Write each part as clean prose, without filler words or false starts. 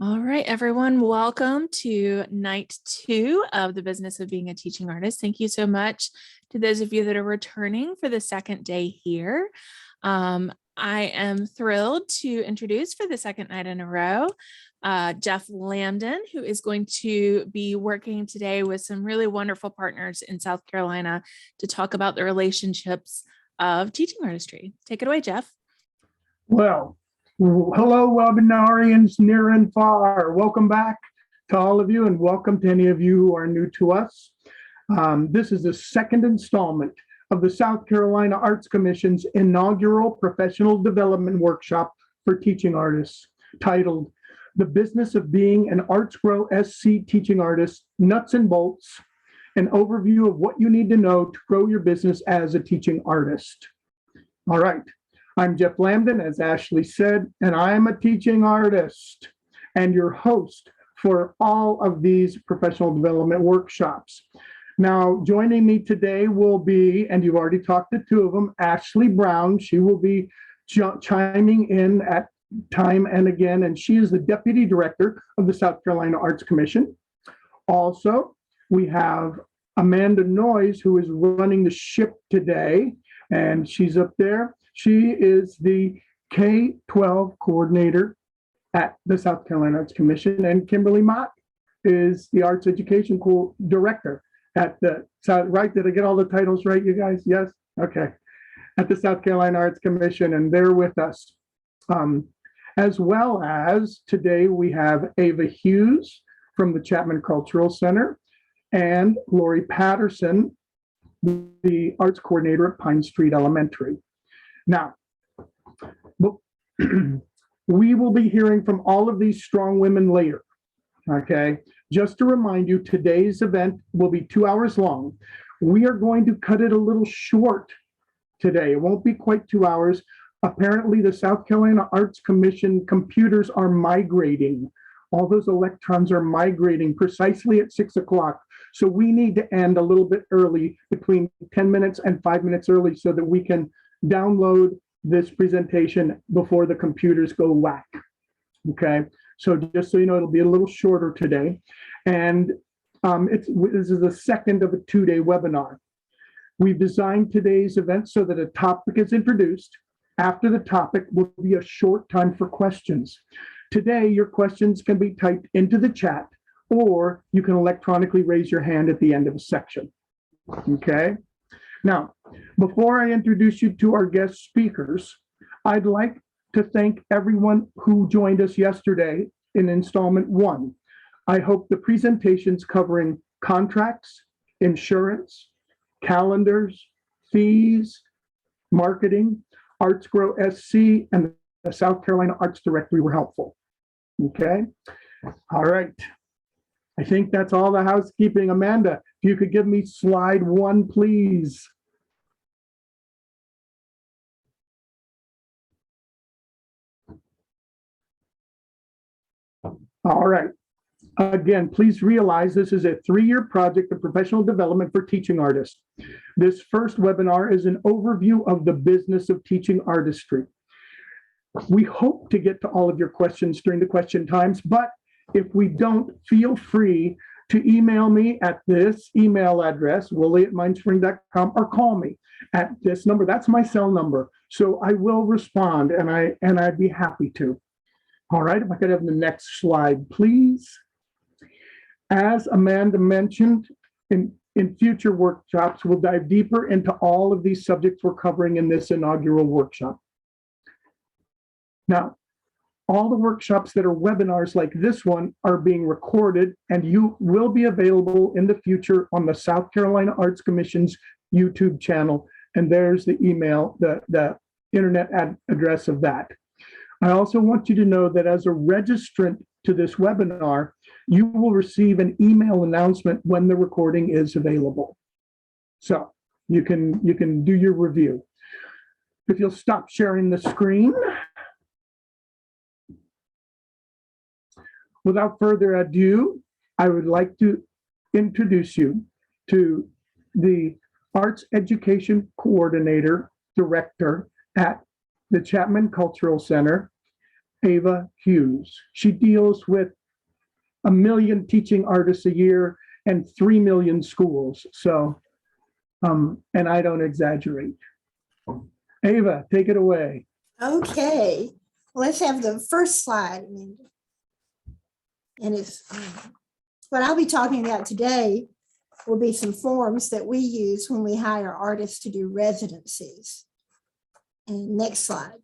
All right, everyone, welcome to night 2 of the Business of Being a Teaching Artist. Thank you so much to those of you that are returning for the second day here. I am thrilled to introduce for the second night in a row, Jef Lambdin, who is going to be working today with some really wonderful partners in South Carolina to talk about the relationships of teaching artistry. Take it away, Jef. Well, hello, webinarians near and far. Welcome back to all of you, and welcome to any of you who are new to us. This is the second installment of the South Carolina Arts Commission's inaugural professional development workshop for teaching artists, titled The Business of Being an Arts Grow SC Teaching Artist, Nuts and Bolts, an overview of what you need to know to grow your business as a teaching artist. All right. I'm Jef Lambdin, as Ashley said, and I am a teaching artist and your host for all of these professional development workshops. Now, joining me today will be, and you've already talked to two of them, Ashley Brown. She will be chiming in at time and again, and she is the Deputy Director of the South Carolina Arts Commission. Also, we have Amanda Noyes, who is running the ship today, and she's up there. She is the K-12 coordinator at the South Carolina Arts Commission, and Kimberly Mott is the Arts Education Director at the South. Right? Did I get all the titles right, you guys? Yes? Okay. At the South Carolina Arts Commission, and they're with us. As well as today, we have Ava Hughes from the Chapman Cultural Center and Lori Patterson, the Arts Coordinator at Pine Street Elementary. Now, we will be hearing from all of these strong women later, okay? Just to remind you, today's event will be 2 hours long. We are going to cut it a little short today. It won't be quite 2 hours. Apparently, the South Carolina Arts Commission computers are migrating. All those electrons are migrating precisely at 6 o'clock. So we need to end a little bit early, between 10 minutes and 5 minutes early, so that we can download this presentation before the computers go whack. Okay, so just so you know, it'll be a little shorter today. And this is the second of a 2-day webinar. We've designed today's event so that a topic is introduced. After the topic will be a short time for questions. Today, your questions can be typed into the chat, or you can electronically raise your hand at the end of a section. Okay. Now, before I introduce you to our guest speakers, I'd like to thank everyone who joined us yesterday in installment 1. I hope the presentations covering contracts, insurance, calendars, fees, marketing, Arts Grow SC, and the South Carolina Arts Directory were helpful. Okay. All right. I think that's all the housekeeping. Amanda, if you could give me slide 1, please. All right. Again, please realize this is a 3-year project of professional development for teaching artists. This first webinar is an overview of the business of teaching artistry. We hope to get to all of your questions during the question times, but if we don't, feel free to email me at this email address, willie@mindspring.com, or call me at this number. That's my cell number. So I will respond, and I'd be happy to. All right, if I could have the next slide, please. As Amanda mentioned, in future workshops, we'll dive deeper into all of these subjects we're covering in this inaugural workshop. Now, all the workshops that are webinars like this one are being recorded, and you will be available in the future on the South Carolina Arts Commission's YouTube channel. And there's the email, the internet address of that. I also want you to know that as a registrant to this webinar, you will receive an email announcement when the recording is available. So you can do your review. If you'll stop sharing the screen. Without further ado, I would like to introduce you to the Arts Education Coordinator Director at the Chapman Cultural Center, Ava Hughes. She deals with 1 million teaching artists a year and 3 million schools. So, and I don't exaggerate. Ava, take it away. Okay, let's have the first slide. And it's what I'll be talking about today will be some forms that we use when we hire artists to do residencies. And next slide.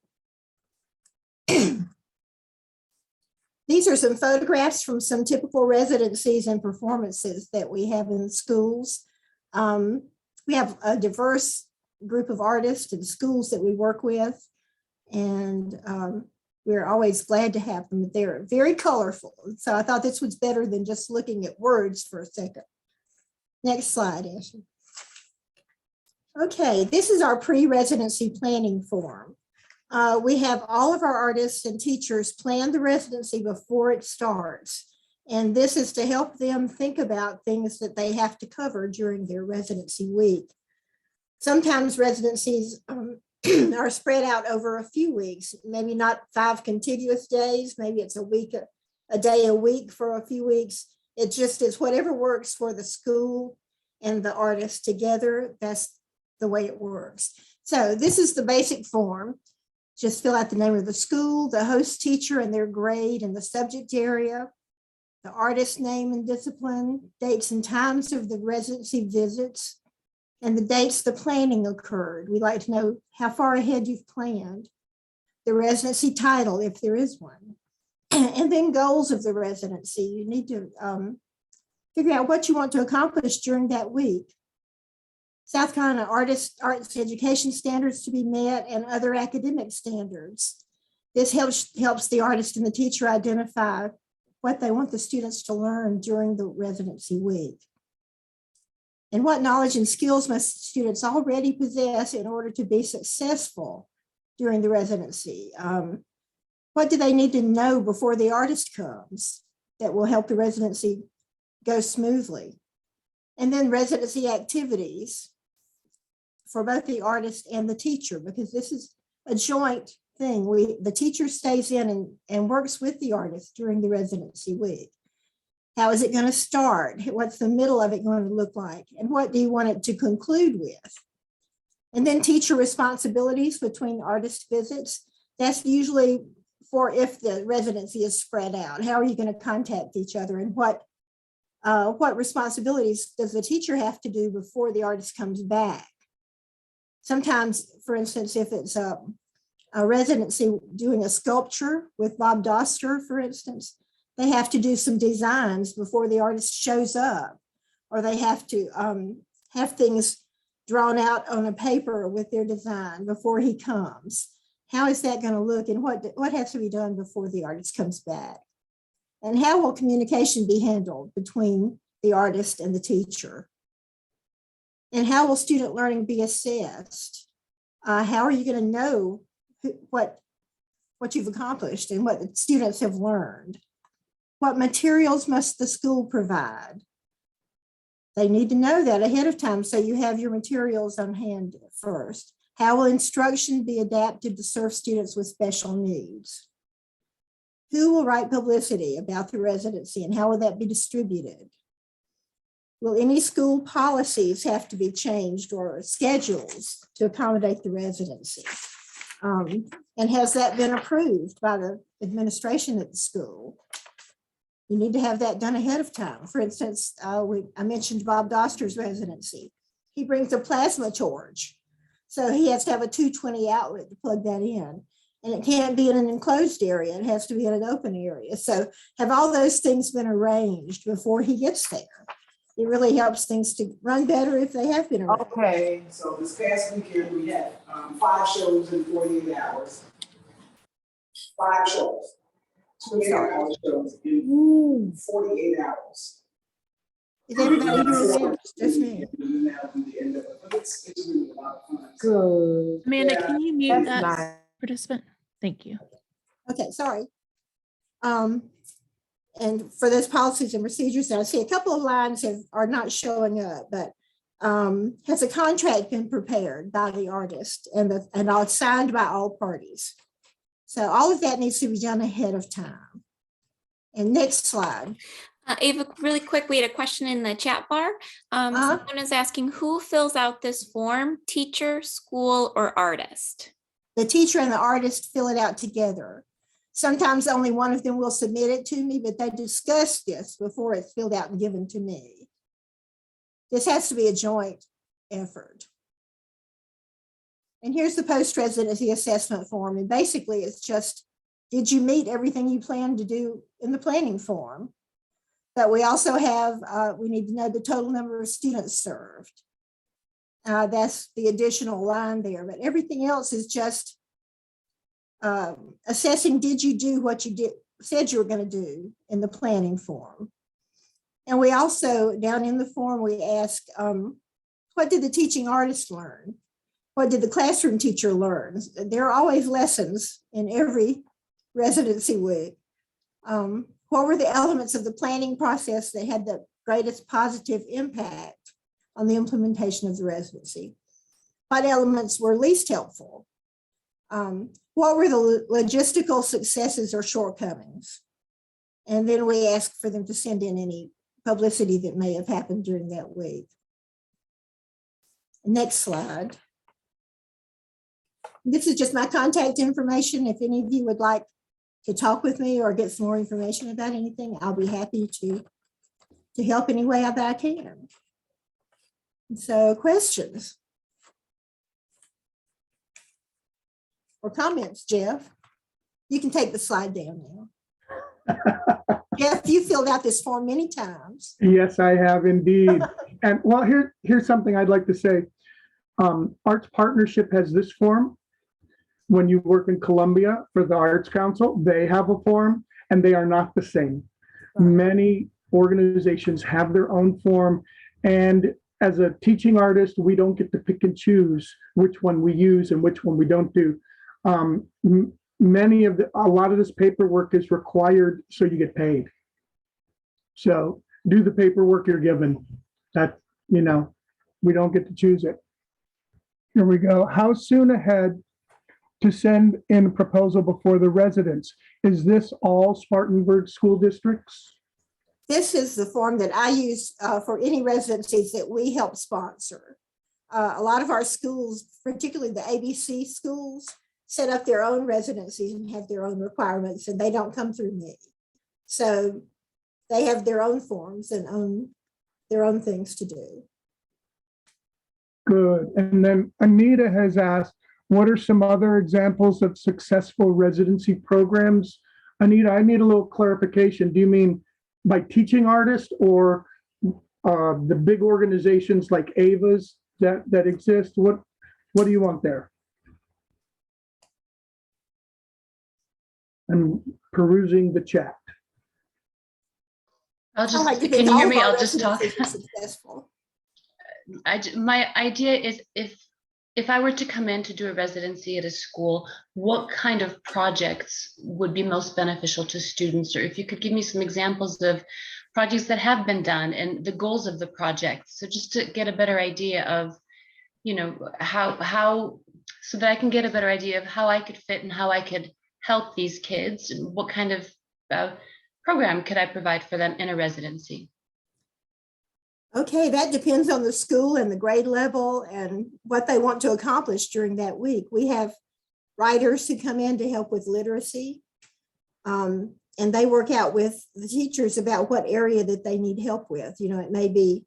These are some photographs from some typical residencies and performances that we have in schools. We have a diverse group of artists and schools that we work with, and we're always glad to have them. They're very colorful, so I thought this was better than just looking at words for a second. Next slide, Ashley. Okay, this is our pre-residency planning form. We have all of our artists and teachers plan the residency before it starts. And this is to help them think about things that they have to cover during their residency week. Sometimes residencies are spread out over a few weeks, maybe not 5 contiguous days, maybe it's a day a week for a few weeks. It just is whatever works for the school and the artist together, that's the way it works. So this is the basic form. Just fill out the name of the school, the host teacher and their grade and the subject area, the artist name and discipline, dates and times of the residency visits, and the dates the planning occurred. We like to know how far ahead you've planned, the residency title, if there is one, and then goals of the residency. You need to figure out what you want to accomplish during that week. South Carolina arts education standards to be met and other academic standards. This helps the artist and the teacher identify what they want the students to learn during the residency week. And what knowledge and skills must students already possess in order to be successful during the residency? What do they need to know before the artist comes that will help the residency go smoothly? And then residency activities for both the artist and the teacher, because this is a joint thing. The teacher stays in and works with the artist during the residency week. How is it going to start? What's the middle of it going to look like? And what do you want it to conclude with? And then teacher responsibilities between artist visits. That's usually for if the residency is spread out. How are you going to contact each other, and what responsibilities does the teacher have to do before the artist comes back? Sometimes, for instance, if it's a residency doing a sculpture with Bob Doster, for instance, they have to do some designs before the artist shows up, or they have to have things drawn out on a paper with their design before he comes. How is that going to look, and what has to be done before the artist comes back? And how will communication be handled between the artist and the teacher? And how will student learning be assessed? How are you going to know what you've accomplished and what the students have learned? What materials must the school provide? They need to know that ahead of time, so you have your materials on hand first. How will instruction be adapted to serve students with special needs? Who will write publicity about the residency, and how will that be distributed? Will any school policies have to be changed, or schedules to accommodate the residency? And has that been approved by the administration at the school? You need to have that done ahead of time. For instance, I mentioned Bob Doster's residency. He brings a plasma torch, so he has to have a 220 outlet to plug that in. And it can't be in an enclosed area. It has to be in an open area. So have all those things been arranged before he gets there? It really helps things to run better if they have been arranged. Okay, so this past weekend we had 5 shows in 48 hours. 5 shows. 28-hour shows in 48 hours. Is everybody hearing that? Just me. And that'll be the end of it. But it's really a lot of fun. Good. Amanda, Yeah, can you mute that nice. participant? Thank you. Okay, sorry. And for those policies and procedures, I see a couple of lines are not showing up, but has a contract been prepared by the artist and all signed by all parties? So all of that needs to be done ahead of time. And next slide. Ava, really quick, we had a question in the chat bar. Someone is asking, who fills out this form, teacher, school, or artist? The teacher and the artist fill it out together. Sometimes only one of them will submit it to me, but they discuss this before it's filled out and given to me. This has to be a joint effort. And here's the post-residency assessment form. And basically it's just, did you meet everything you planned to do in the planning form? But we also have, we need to know the total number of students served. That's the additional line there, but everything else is just assessing, did you do what you said you were going to do in the planning form? And we also, down in the form, we ask, what did the teaching artist learn? What did the classroom teacher learn? There are always lessons in every residency week. What were the elements of the planning process that had the greatest positive impact on the implementation of the residency? What elements were least helpful? What were the logistical successes or shortcomings? And then we ask for them to send in any publicity that may have happened during that week. Next slide. This is just my contact information. If any of you would like to talk with me or get some more information about anything, I'll be happy to help any way that I can. So questions or comments, Jeff? You can take the slide down now. Jeff, you filled out this form many times. Yes, I have indeed. And well, here's something I'd like to say. Arts Partnership has this form. When you work in Columbia for the Arts Council, they have a form and they are not the same. Many organizations have their own form. And as a teaching artist, we don't get to pick and choose which one we use and which one we don't do. A lot of this paperwork is required so you get paid. So do the paperwork you're given. That, we don't get to choose it. Here we go. How soon ahead to send in a proposal before the residents? Is this all Spartanburg school districts? This is the form that I use for any residencies that we help sponsor. A lot of our schools, particularly the ABC schools, set up their own residencies and have their own requirements, and they don't come through me. So they have their own forms and their own things to do. Good. And then Anita has asked, what are some other examples of successful residency programs? Anita, I need a little clarification. Do you mean by teaching artists or the big organizations like AVA's that exist? What do you want there? I'm perusing the chat. Can you hear me? I'll just talk. My idea is if I were to come in to do a residency at a school, what kind of projects would be most beneficial to students? Or if you could give me some examples of projects that have been done and the goals of the project. So just to get a better idea of, how, so that I can get a better idea of how I could fit and how I could help these kids and what kind of program could I provide for them in a residency? Okay, that depends on the school and the grade level and what they want to accomplish during that week. We have writers who come in to help with literacy, and they work out with the teachers about what area that they need help with. It may be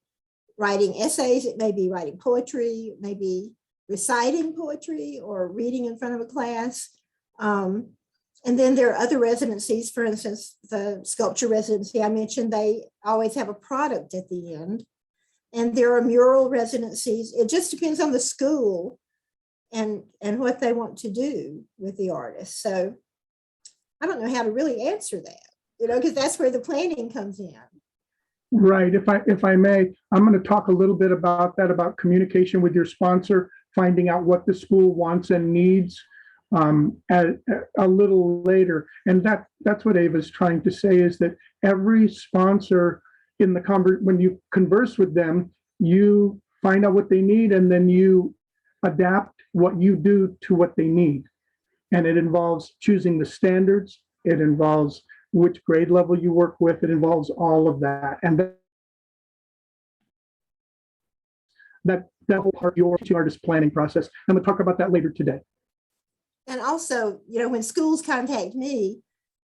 writing essays, it may be writing poetry, it may be reciting poetry or reading in front of a class. And then there are other residencies, for instance, the sculpture residency I mentioned, they always have a product at the end. And there are mural residencies. It just depends on the school and what they want to do with the artist. So I don't know how to really answer that, because that's where the planning comes in. Right. If I may, I'm going to talk a little bit about that, about communication with your sponsor, finding out what the school wants and needs a little later. And that's what Ava's trying to say, is that every sponsor in the when you converse with them, you find out what they need and then you adapt what you do to what they need. And it involves choosing the standards. It involves which grade level you work with. It involves all of that. And that whole part of your teaching artist planning process. I'm going to talk about that later today. And also, when schools contact me,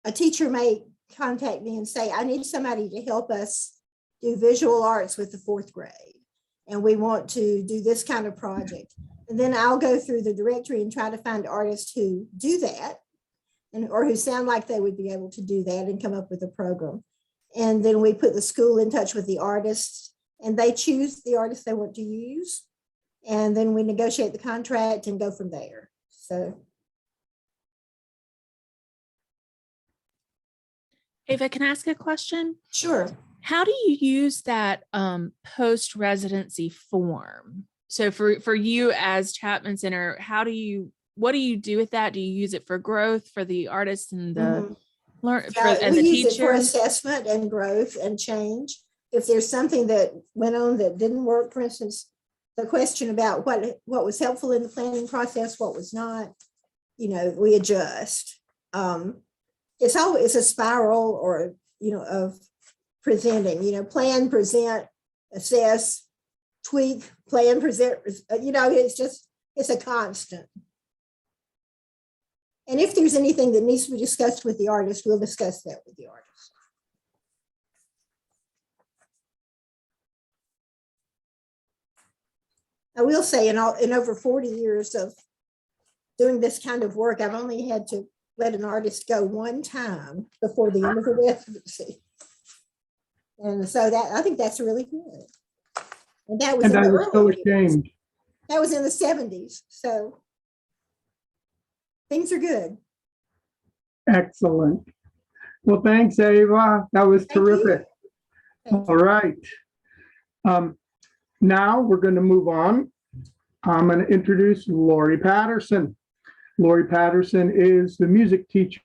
a teacher may contact me and say, I need somebody to help us do visual arts with the 4th grade. And we want to do this kind of project. And then I'll go through the directory and try to find artists who do that or who sound like they would be able to do that and come up with a program. And then we put the school in touch with the artists and they choose the artist they want to use. And then we negotiate the contract and go from there. So. Ava, can I ask a question? Sure. How do you use that post-residency form? So for you as Chapman Center, what do you do with that? Do you use it for growth for the artists and the and the we use it for teachers? assessment and growth and change. If there's something that went on that didn't work, for instance, the question about what was helpful in the planning process, what was not, we adjust. It's always a spiral or, of presenting, plan, present, assess, tweak, plan, present, it's a constant. And if there's anything that needs to be discussed with the artist, we'll discuss that with the artist. I will say in over 40 years of doing this kind of work, I've only had to let an artist go one time before the end of the residency. And so I think that's really good. And that was in the early years. That was in the 70s. So things are good. Excellent. Well, thanks, Ava. That was terrific. All right. Now we're going to move on. I'm going to introduce Lori Patterson. Lori Patterson is the music teacher.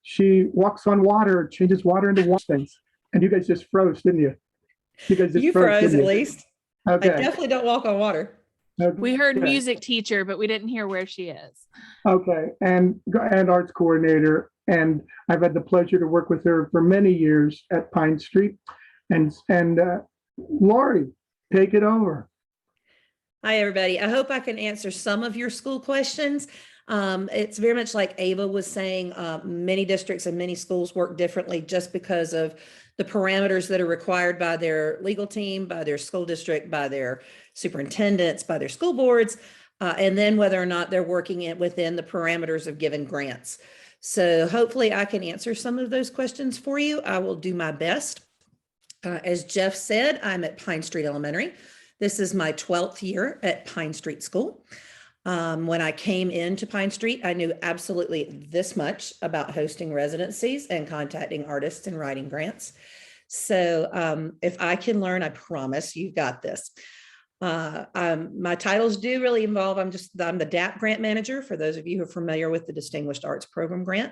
She walks on water, changes water into water things. And you guys just froze, didn't you? You froze at least. Okay. I definitely don't walk on water. Okay. We heard music teacher, but we didn't hear where she is. Okay, and arts coordinator. And I've had the pleasure to work with her for many years at Pine Street. And Lori, take it over. Hi, everybody. I hope I can answer some of your school questions. It's very much like Ava was saying, many districts and many schools work differently just because of the parameters that are required by their legal team, by their school district, by their superintendents, by their school boards, and then whether or not they're working within the parameters of given grants. So hopefully I can answer some of those questions for you. I will do my best. As Jef said, I'm at Pine Street Elementary. This is my 12th year at Pine Street School. When I came into Pine Street, I knew absolutely this much about hosting residencies and contacting artists and writing grants. So if I can learn, I promise you've got this. My titles do really involve, I'm the DAP grant manager, for those of you who are familiar with the Distinguished Arts Program grant.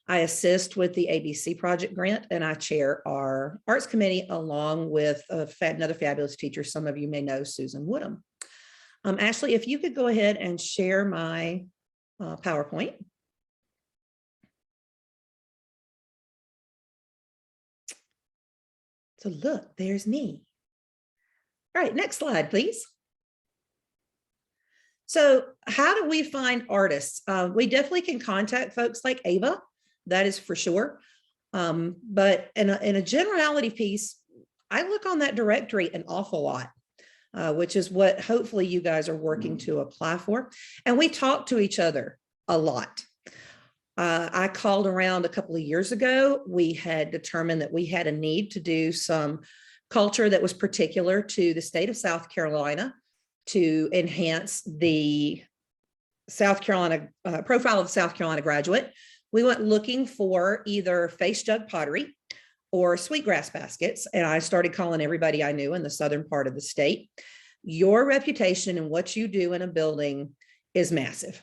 I assist with the ABC project grant, and I chair our arts committee along with another fabulous teacher. Some of you may know Susan Woodham. Ashley, if you could go ahead and share my PowerPoint. So look, there's me. All right, next slide, please. So how do we find artists? We definitely can contact folks like Ava, that is for sure. But in a generality piece, I look on that directory an awful lot. Which is what hopefully you guys are working to apply for. And we talk to each other a lot. I called around a couple of years ago. We had determined that we had a need to do some culture that was particular to the state of South Carolina to enhance the South Carolina profile of the South Carolina graduate. We went looking for either face jug pottery or sweetgrass baskets. And I started calling everybody I knew in the southern part of the state. Your reputation and what you do in a building is massive.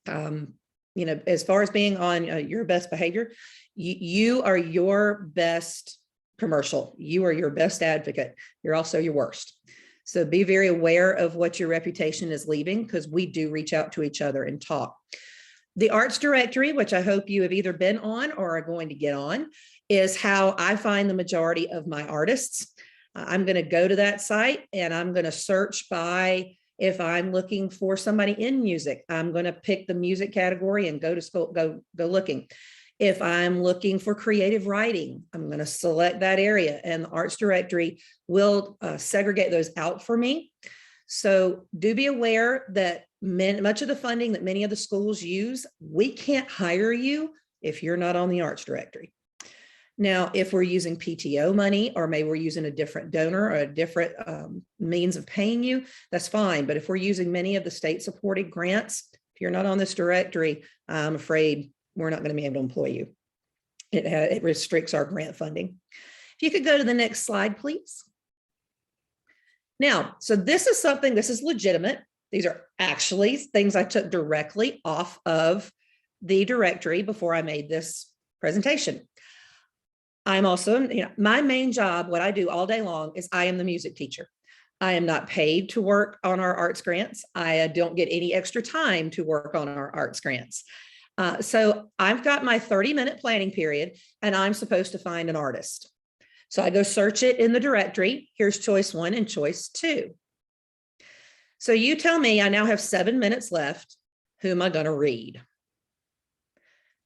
As far as being on your best behavior, You are your best commercial. You are your best advocate. You're also your worst. So be very aware of what your reputation is leaving, because we do reach out to each other and talk. The arts directory, which I hope you have either been on or are going to get on, is how I find the majority of my artists. I'm going to go to that site and I'm going to search by, if I'm looking for somebody in music, I'm going to pick the music category and go to school, go looking. If I'm looking for creative writing, I'm going to select that area, and the arts directory will segregate those out for me. So do be aware that much of the funding that many of the schools use, we can't hire you if you're not on the arts directory. Now, if we're using PTO money, or maybe we're using a different donor or a different means of paying you, that's fine. But if we're using many of the state supported grants, if you're not on this directory, I'm afraid we're not going to be able to employ you. It restricts our grant funding. If you could go to the next slide, please. Now, so this is something, this is legitimate. These are actually things I took directly off of the directory before I made this presentation. I'm also, my main job, what I do all day long, is I am the music teacher. I am not paid to work on our arts grants. I don't get any extra time to work on our arts grants. So I've got my 30-minute planning period, and I'm supposed to find an artist. So I go search it in the directory. Here's choice 1 and choice 2. So you tell me, I now have 7 minutes left. Who am I going to read?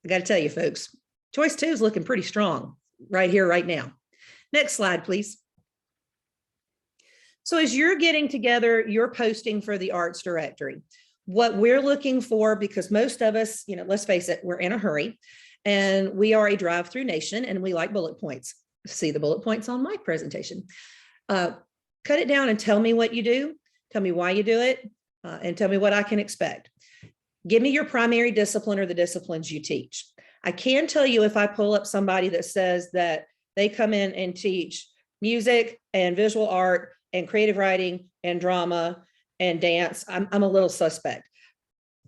I got to tell you, folks, choice 2 is looking pretty strong right here, right now. Next slide, please. So as you're getting together, you're posting for the arts directory. What we're looking for, because most of us, let's face it, we're in a hurry, and we are a drive-through nation, and we like bullet points. See the bullet points on my presentation. Cut it down and tell me what you do. Tell me why you do it, and tell me what I can expect. Give me your primary discipline or the disciplines you teach. I can tell you, if I pull up somebody that says that they come in and teach music and visual art and creative writing and drama and dance, I'm a little suspect.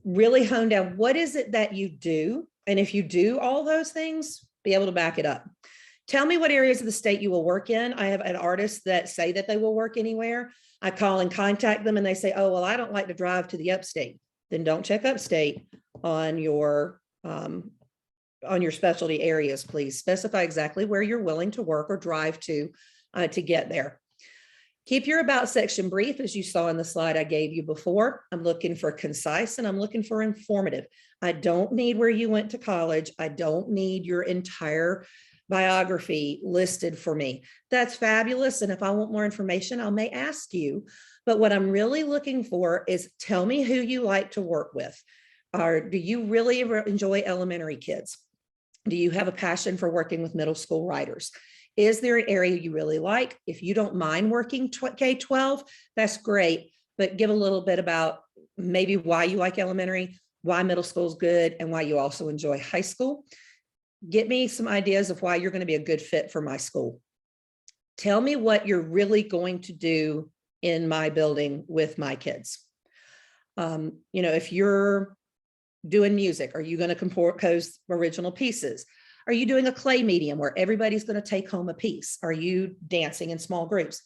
Really hone down, what is it that you do? And if you do all those things, be able to back it up. Tell me what areas of the state you will work in. I have an artist that say that they will work anywhere. I call and contact them, and they say, oh, well, I don't like to drive to the upstate. Then don't check upstate on your specialty areas. Please specify exactly where you're willing to work or drive to get there. Keep your about section brief, as you saw in the slide I gave you before. I'm looking for concise, and I'm looking for informative. I don't need where you went to college. I don't need your entire biography listed for me. That's fabulous. And if I want more information, I may ask you. But what I'm really looking for is, tell me who you like to work with. Or do you really enjoy elementary kids? Do you have a passion for working with middle school writers? Is there an area you really like? If you don't mind working K-12, that's great, but give a little bit about maybe why you like elementary, why middle school is good, and why you also enjoy high school. Get me some ideas of why you're going to be a good fit for my school. Tell me what you're really going to do in my building with my kids. If you're doing music, are you going to compose original pieces? Are you doing a clay medium where everybody's going to take home a piece? Are you dancing in small groups?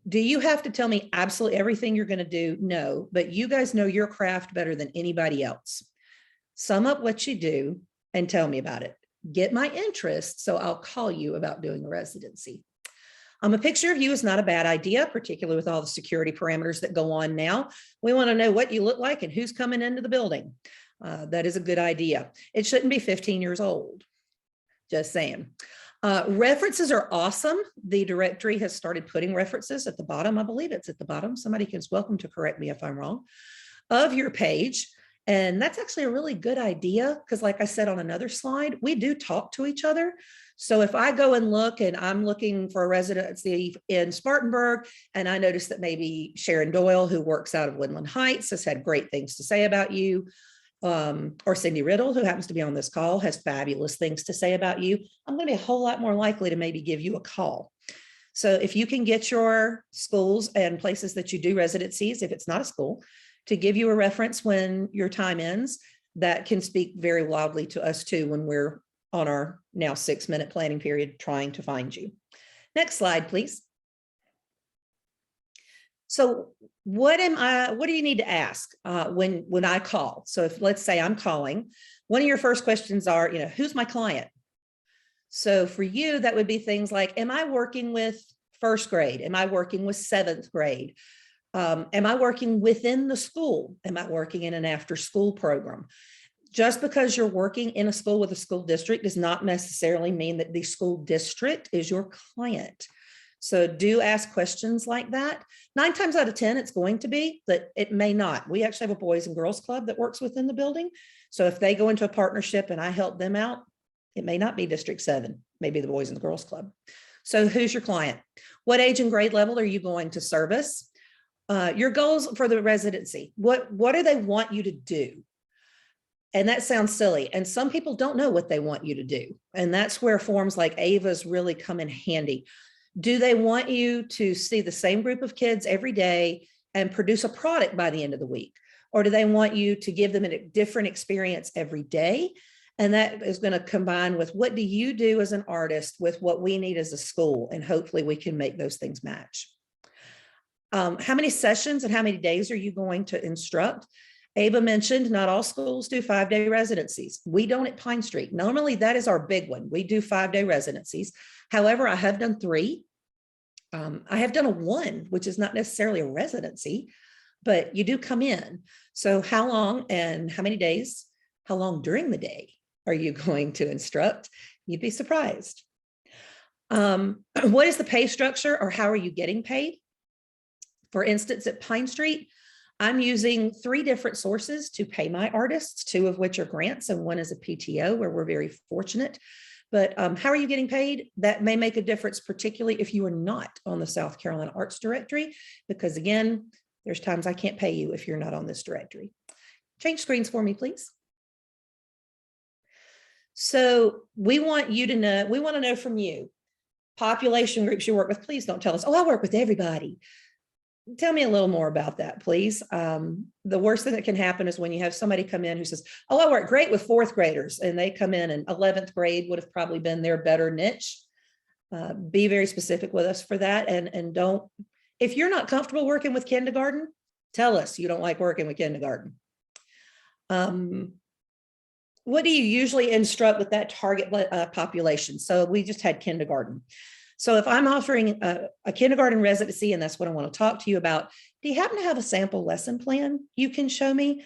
Do you have to tell me absolutely everything you're going to do? No, but you guys know your craft better than anybody else. Sum up what you do and tell me about it. Get my interest, so I'll call you about doing a residency. A picture of you is not a bad idea, particularly with all the security parameters that go on now. We want to know what you look like and who's coming into the building. That is a good idea. It shouldn't be 15 years old. Just saying. References are awesome. The directory has started putting references at the bottom. I believe it's at the bottom. Somebody is welcome to correct me if I'm wrong, of your page. And that's actually a really good idea, because like I said on another slide, we do talk to each other. So if I go and look and I'm looking for a residency in Spartanburg, and I notice that maybe Sharon Doyle, who works out of Woodland Heights, has had great things to say about you, or Cindy Riddle, who happens to be on this call, has fabulous things to say about you, I'm going to be a whole lot more likely to maybe give you a call. So if you can get your schools and places that you do residencies, if it's not a school, to give you a reference when your time ends, that can speak very loudly to us too when we're on our now 6-minute planning period trying to find you. Next slide, please. So what do you need to ask when I call? So if, let's say I'm calling, one of your first questions are, who's my client? So for you, that would be things like, am I working with first grade? Am I working with 7th grade? Am I working within the school? Am I working in an after school program? Just because you're working in a school with a school district does not necessarily mean that the school district is your client. So do ask questions like that. 9 times out of 10, it's going to be, but it may not. We actually have a boys and girls club that works within the building. So if they go into a partnership and I help them out, it may not be District 7, maybe the Boys and Girls Club. So who's your client? What age and grade level are you going to service? Your goals for the residency. What do they want you to do? And that sounds silly. And some people don't know what they want you to do. And that's where forms like Ava's really come in handy. Do they want you to see the same group of kids every day and produce a product by the end of the week? Or do they want you to give them a different experience every day? And that is going to combine with what do you do as an artist with what we need as a school? And hopefully we can make those things match. How many sessions and how many days are you going to instruct? Ava mentioned not all schools do 5-day residencies. We don't at Pine Street. Normally that is our big one. We do 5-day residencies. However, I have done 3. I have done a 1, which is not necessarily a residency, but you do come in. So how long and how many days, how long during the day are you going to instruct? You'd be surprised. What is the pay structure or how are you getting paid? For instance, at Pine Street, I'm using 3 different sources to pay my artists, 2 of which are grants and 1 is a PTO where we're very fortunate. But how are you getting paid? That may make a difference, particularly if you are not on the South Carolina Arts Directory, because again, there's times I can't pay you if you're not on this directory. Change screens for me, please. So we want you to know, we want to know from you, population groups you work with, please don't tell us, oh, I work with everybody. Tell me a little more about that, please. The worst thing that can happen is when you have somebody come in who says, oh, I work great with 4th graders, and they come in and 11th grade would have probably been their better niche. Be very specific with us for that. And don't, if you're not comfortable working with kindergarten, tell us you don't like working with kindergarten. What do you usually instruct with that target population? So we just had kindergarten. So if I'm offering a kindergarten residency, and that's what I want to talk to you about, do you happen to have a sample lesson plan you can show me?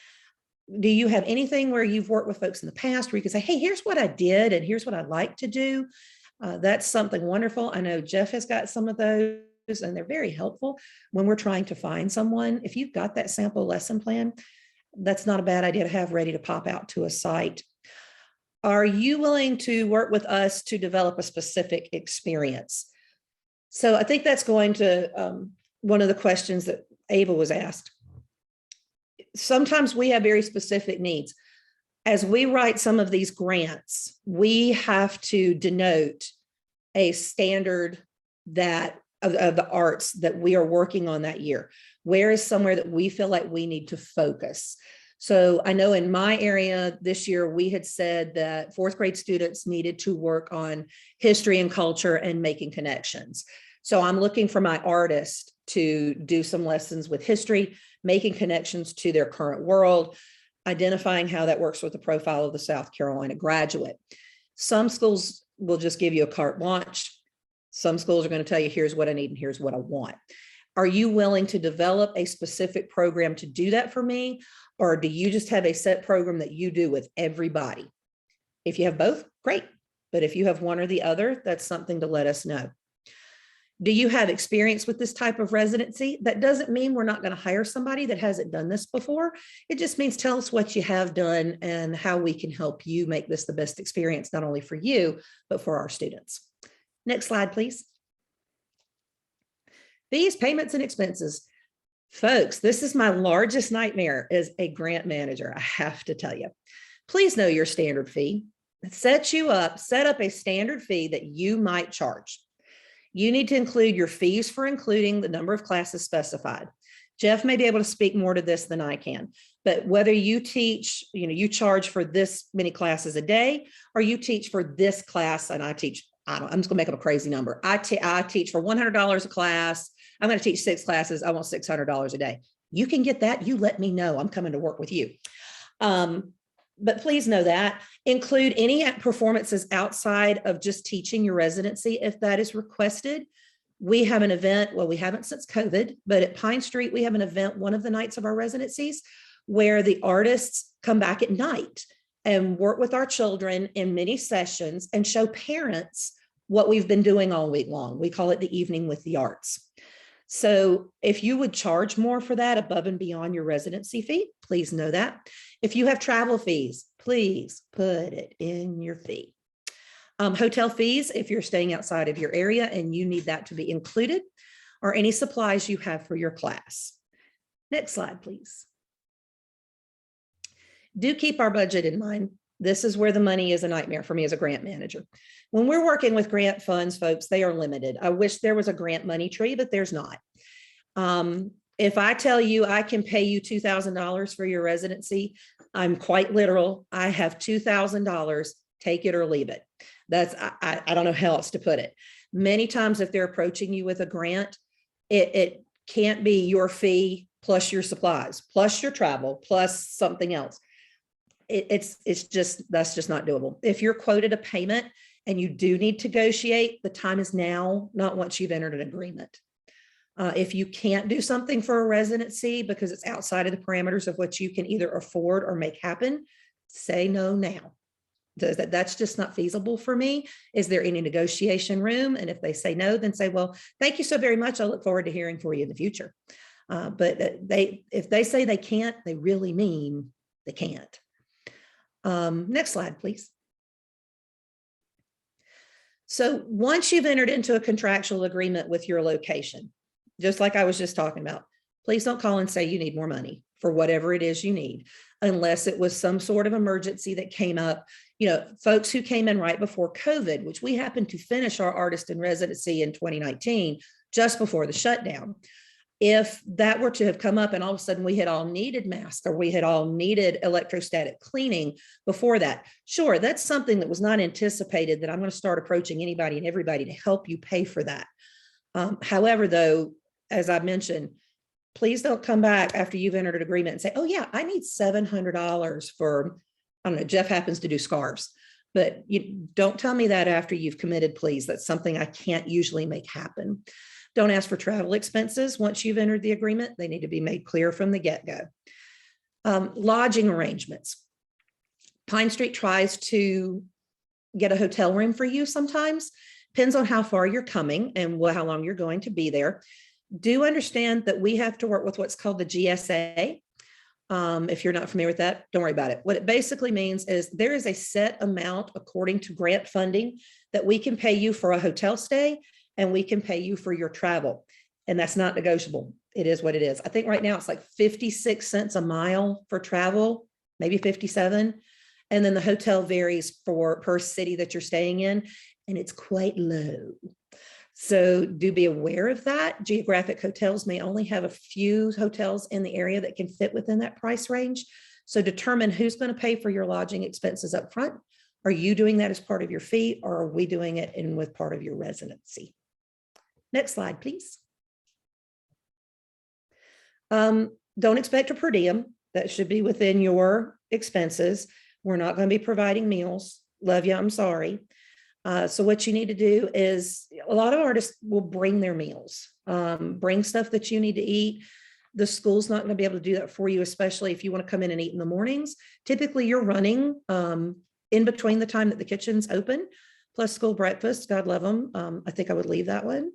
Do you have anything where you've worked with folks in the past where you can say, hey, here's what I did and here's what I'd like to do? That's something wonderful. I know Jeff has got some of those and they're very helpful when we're trying to find someone. If you've got that sample lesson plan, that's not a bad idea to have ready to pop out to a site. Are you willing to work with us to develop a specific experience? So I think that's going to one of the questions that Ava was asked. Sometimes we have very specific needs. As we write some of these grants, we have to denote a standard that of the arts that we are working on that year. Where is somewhere that we feel like we need to focus? So I know in my area this year, we had said that 4th grade students needed to work on history and culture and making connections. So I'm looking for my artists to do some lessons with history, making connections to their current world, identifying how that works with the profile of the South Carolina graduate. Some schools will just give you a carte blanche. Some schools are going to tell you, here's what I need and here's what I want. Are you willing to develop a specific program to do that for me? Or do you just have a set program that you do with everybody? If you have both, great. But if you have one or the other, that's something to let us know. Do you have experience with this type of residency? That doesn't mean we're not going to hire somebody that hasn't done this before. It just means tell us what you have done and how we can help you make this the best experience, not only for you, but for our students. Next slide, please. Fees, payments, and expenses. Folks, this is my largest nightmare as a grant manager, I have to tell you. Please know your standard fee. Set up a standard fee that you might charge. You need to include your fees for including the number of classes specified. Jef may be able to speak more to this than I can, but whether you teach, you charge for this many classes a day, or you teach for this class, and I teach, I'm just gonna make up a crazy number. I teach for $100 a class. I'm gonna teach 6 classes. I want $600 a day. You can get that. You let me know. I'm coming to work with you. But please know that. Include any performances outside of just teaching your residency if that is requested. We have an event, well, we haven't since COVID, but at Pine Street, we have an event one of the nights of our residencies where the artists come back at night and work with our children in many sessions and show parents what we've been doing all week long. We call it the Evening with the Arts. So if you would charge more for that above and beyond your residency fee, please know that. If you have travel fees, please put it in your fee. Hotel fees, if you're staying outside of your area and you need that to be included, or any supplies you have for your class. Next slide, please. Do keep our budget in mind. This is where the money is a nightmare for me as a grant manager. When we're working with grant funds, folks, they are limited. I wish there was a grant money tree, but there's not. If I tell you I can pay you $2,000 for your residency, I'm quite literal. I have $2,000, take it or leave it. That's, I don't know how else to put it. Many times if they're approaching you with a grant, it can't be your fee plus your supplies, plus your travel, plus something else. That's just not doable. If you're quoted a payment and you do need to negotiate, the time is now, not once you've entered an agreement. If you can't do something for a residency because it's outside of the parameters of what you can either afford or make happen, say no now. That's just not feasible for me. Is there any negotiation room? And if they say no, then say, well, thank you so very much. I look forward to hearing from you in the future. But if they say they can't, they really mean they can't. Next slide, please. So once you've entered into a contractual agreement with your location, just like I was just talking about, please don't call and say you need more money for whatever it is you need, unless it was some sort of emergency that came up. Folks who came in right before COVID, which we happened to finish our artist in residency in 2019, just before the shutdown. If that were to have come up and all of a sudden we had all needed masks or we had all needed electrostatic cleaning before that, sure, that's something that was not anticipated, that I'm going to start approaching anybody and everybody to help you pay for that. However, though, as I mentioned, please don't come back after you've entered an agreement and say, oh yeah, I need $700 for, I don't know, Jef happens to do scarves, but you don't tell me that after you've committed, please. That's something I can't usually make happen. Don't ask for travel expenses. Once you've entered the agreement, they need to be made clear from the get-go. Lodging arrangements. Pine Street tries to get a hotel room for you sometimes. Depends on how far you're coming and how long you're going to be there. Do understand that we have to work with what's called the GSA. If you're not familiar with that, don't worry about it. What it basically means is there is a set amount according to grant funding that we can pay you for a hotel stay and we can pay you for your travel. And that's not negotiable. It is what it is. I think right now it's like 56 cents a mile for travel, maybe 57. And then the hotel varies per city that you're staying in, and it's quite low. So do be aware of that. Geographic hotels may only have a few hotels in the area that can fit within that price range. So determine who's going to pay for your lodging expenses up front. Are you doing that as part of your fee, or are we doing it in with part of your residency? Next slide, please. Don't expect a per diem. That should be within your expenses. We're not going to be providing meals. Love you, I'm sorry. So what you need to do is, a lot of artists will bring their meals, bring stuff that you need to eat. The school's not going to be able to do that for you, especially if you want to come in and eat in the mornings. Typically you're running in between the time that the kitchen's open, plus school breakfast, God love them. I think I would leave that one.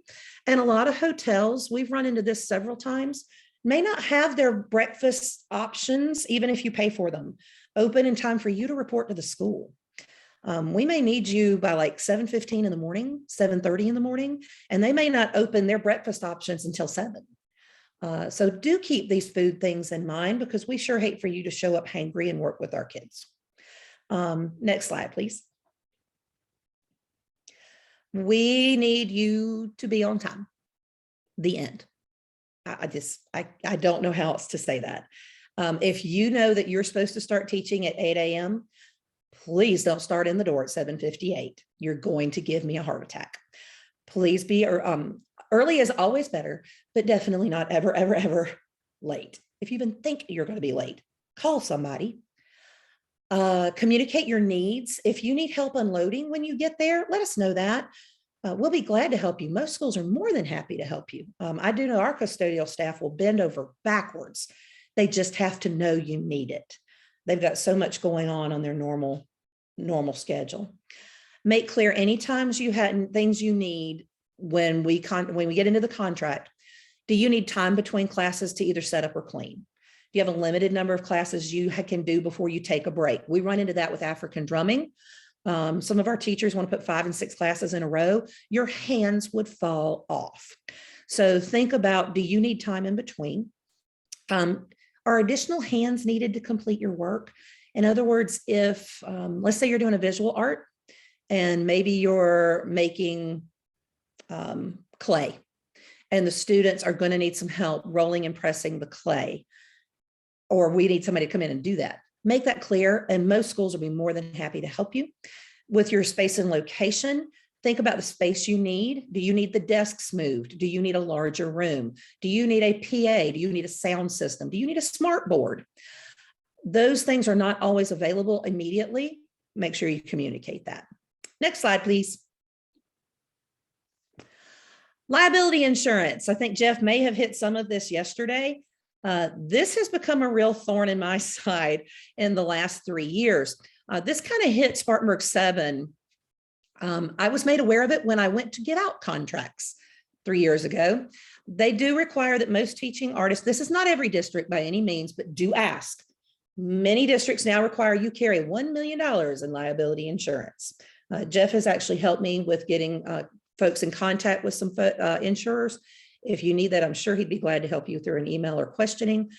And a lot of hotels, we've run into this several times, may not have their breakfast options, even if you pay for them, open in time for you to report to the school. We may need you by like 7:15 in the morning, 7:30 in the morning, and they may not open their breakfast options until 7. So do keep these food things in mind, because we sure hate for you to show up hangry and work with our kids. Next slide, please. We need you to be on time. The end. I don't know how else to say that. If you know that you're supposed to start teaching at 8 a.m., please don't start in the door at 7:58. You're going to give me a heart attack. Please be early is always better, but definitely not ever, ever, ever late. If you even think you're going to be late, call somebody. Communicate your needs. If you need help unloading when you get there, let us know that. We'll be glad to help you. Most schools are more than happy to help you. I do know our custodial staff will bend over backwards. They just have to know you need it. They've got so much going on their normal schedule. Make clear any times you had things you need when we get into the contract. Do you need time between classes to either set up or clean? Do you have a limited number of classes you can do before you take a break? We run into that with African drumming. Some of our teachers want to put 5 and 6 classes in a row. Your hands would fall off. So think about, do you need time in between? Are additional hands needed to complete your work? In other words, if let's say you're doing a visual art and maybe you're making clay and the students are going to need some help rolling and pressing the clay, or we need somebody to come in and do that. Make that clear, and most schools will be more than happy to help you. With your space and location, think about the space you need. Do you need the desks moved? Do you need a larger room? Do you need a PA? Do you need a sound system? Do you need a smart board? Those things are not always available immediately. Make sure you communicate that. Next slide, please. Liability insurance. I think Jeff may have hit some of this yesterday. This has become a real thorn in my side in the last 3 years. This kind of hit Spartanburg 7. I was made aware of it when I went to get out contracts 3 years ago. They do require that most teaching artists, this is not every district by any means, but do ask. Many districts now require you carry $1 million in liability insurance. Jeff has actually helped me with getting folks in contact with some insurers. If you need that, I'm sure he'd be glad to help you through an email or questioning.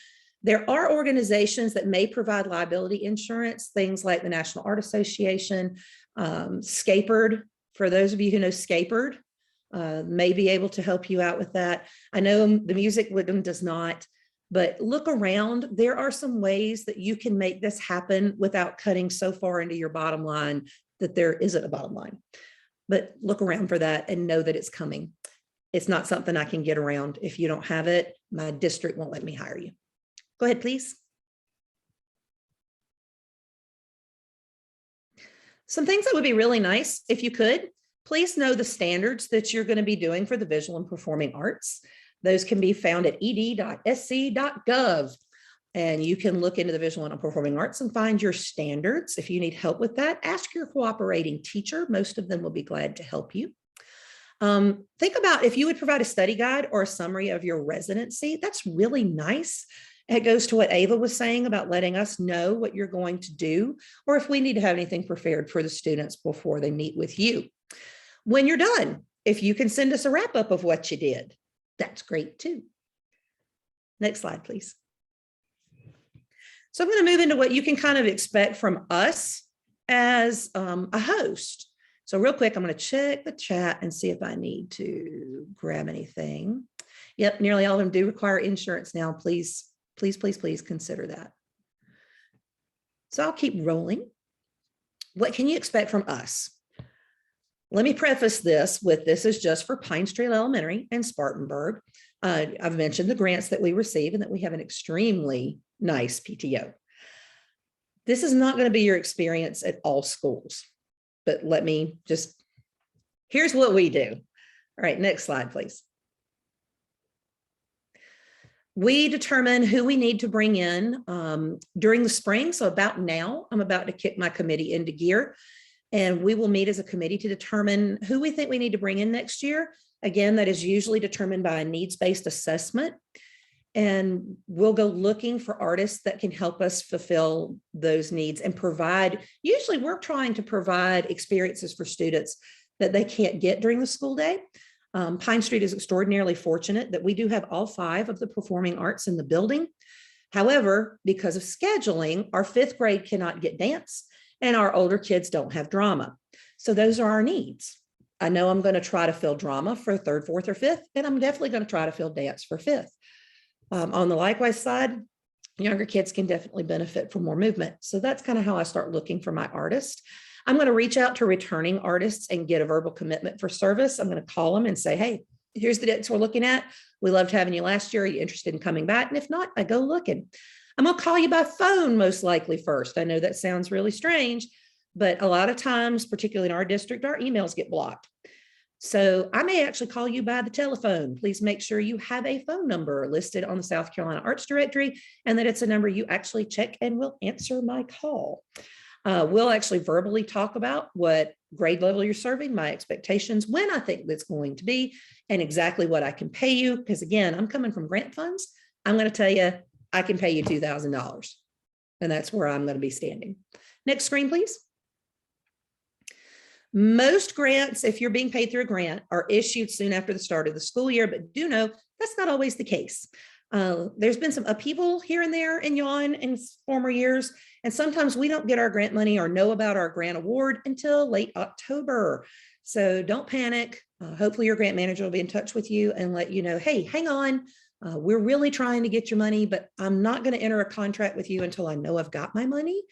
There are organizations that may provide liability insurance, things like the National Art Association, Scaperd. For those of you who know Scaperd, may be able to help you out with that. I know the Music Wiggum does not, but look around. There are some ways that you can make this happen without cutting so far into your bottom line that there isn't a bottom line. But look around for that and know that it's coming. It's not something I can get around. If you don't have it, my district won't let me hire you. Go ahead, please. Some things that would be really nice if you could, please know the standards that you're going to be doing for the visual and performing arts. Those can be found at ed.sc.gov. And you can look into the visual and performing arts and find your standards. If you need help with that, ask your cooperating teacher. Most of them will be glad to help you. Think about if you would provide a study guide or a summary of your residency. That's really nice. It goes to what Ava was saying about letting us know what you're going to do, or if we need to have anything prepared for the students before they meet with you. When you're done, if you can send us a wrap up of what you did, that's great too. Next slide, please. So I'm going to move into what you can kind of expect from us as a host. So real quick, I'm going to check the chat and see if I need to grab anything. Yep, nearly all of them do require insurance now. Please, please, please, please consider that. So I'll keep rolling. What can you expect from us? Let me preface this with this is just for Pine Street Elementary and Spartanburg. I've mentioned the grants that we receive and that we have an extremely nice PTO. This is not going to be your experience at all schools, but let me just, here's what we do. All right, next slide, please. We determine who we need to bring in during the spring. So about now, I'm about to kick my committee into gear, and we will meet as a committee to determine who we think we need to bring in next year. Again, that is usually determined by a needs-based assessment. And we'll go looking for artists that can help us fulfill those needs and provide, usually we're trying to provide experiences for students that they can't get during the school day. Pine Street is extraordinarily fortunate that we do have all 5 of the performing arts in the building. However, because of scheduling, our 5th grade cannot get dance and our older kids don't have drama. So those are our needs. I know I'm going to try to fill drama for third, fourth, or fifth, and I'm definitely going to try to fill dance for fifth. On the likewise side, younger kids can definitely benefit from more movement. So that's kind of how I start looking for my artist. I'm going to reach out to returning artists and get a verbal commitment for service. I'm going to call them and say, hey, here's the dates we're looking at. We loved having you last year. Are you interested in coming back? And if not, I go looking. I'm going to call you by phone most likely first. I know that sounds really strange, but a lot of times, particularly in our district, our emails get blocked. So I may actually call you by the telephone. Please make sure you have a phone number listed on the South Carolina Arts Directory and that it's a number you actually check and will answer my call. We'll actually verbally talk about what grade level you're serving, my expectations, when I think that's going to be, and exactly what I can pay you. Because again, I'm coming from grant funds. I'm going to tell you, I can pay you $2,000. And that's where I'm going to be standing. Next screen, please. Most grants, if you're being paid through a grant, are issued soon after the start of the school year, but do know that's not always the case. There's been some upheaval here and there in yon in former years, and sometimes we don't get our grant money or know about our grant award until late October. So don't panic. Hopefully your grant manager will be in touch with you and let you know, hey, hang on. We're really trying to get your money, but I'm not going to enter a contract with you until I know I've got my money.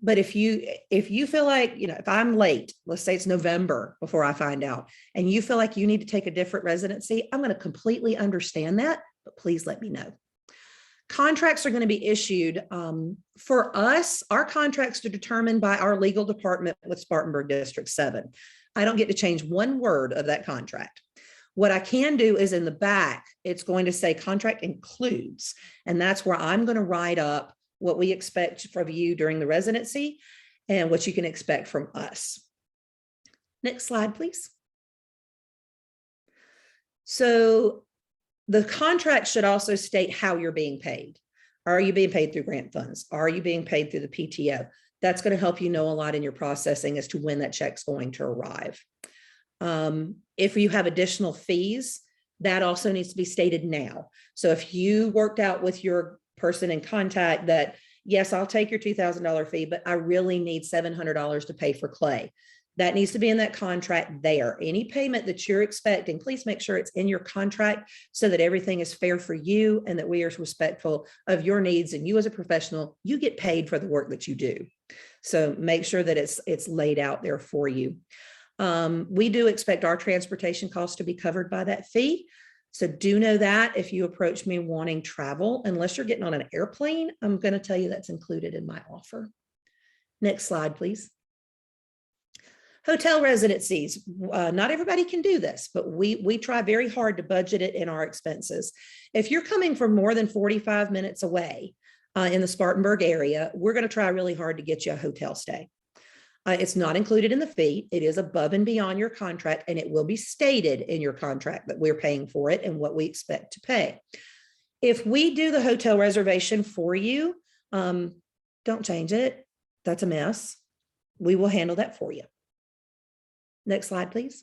But if you feel like, if I'm late, let's say it's November before I find out, and you feel like you need to take a different residency, I'm going to completely understand that, but please let me know. Contracts are going to be issued for us. Our contracts are determined by our legal department with Spartanburg District 7. I don't get to change one word of that contract. What I can do is in the back, it's going to say contract includes, and that's where I'm going to write up what we expect from you during the residency and what you can expect from us. Next slide, please. So the contract should also state how you're being paid. Are you being paid through grant funds? Are you being paid through the PTO? That's going to help you know a lot in your processing as to when that check's going to arrive. If you have additional fees, that also needs to be stated now. So if you worked out with your person in contact that, yes, I'll take your $2,000 fee, but I really need $700 to pay for clay. That needs to be in that contract there. Any payment that you're expecting, please make sure it's in your contract so that everything is fair for you and that we are respectful of your needs, and you as a professional, you get paid for the work that you do. So make sure that it's laid out there for you. We do expect our transportation costs to be covered by that fee. So do know that if you approach me wanting travel, unless you're getting on an airplane, I'm going to tell you that's included in my offer. Next slide, please. Hotel residencies. Not everybody can do this, but we try very hard to budget it in our expenses. If you're coming from more than 45 minutes away in the Spartanburg area, we're going to try really hard to get you a hotel stay. It's not included in the fee. It is above and beyond your contract, and it will be stated in your contract that we're paying for it and what we expect to pay. If we do the hotel reservation for you, don't change it. That's a mess. We will handle that for you. Next slide, please.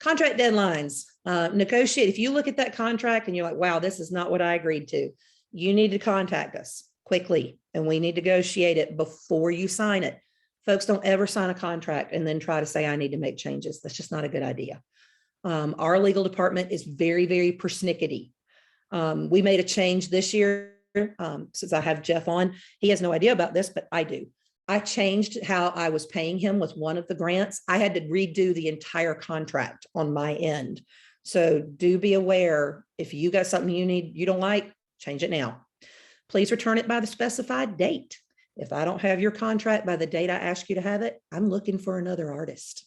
Contract deadlines. Negotiate. If you look at that contract and you're like, wow, this is not what I agreed to, you need to contact us quickly, and we need to negotiate it before you sign it. Folks, don't ever sign a contract and then try to say, I need to make changes. That's just not a good idea. Our legal department is very, very persnickety. We made a change this year since I have Jeff on. He has no idea about this, but I do. I changed how I was paying him with one of the grants. I had to redo the entire contract on my end. So do be aware, if you got something you don't like, change it now. Please return it by the specified date. If I don't have your contract by the date I ask you to have it, I'm looking for another artist.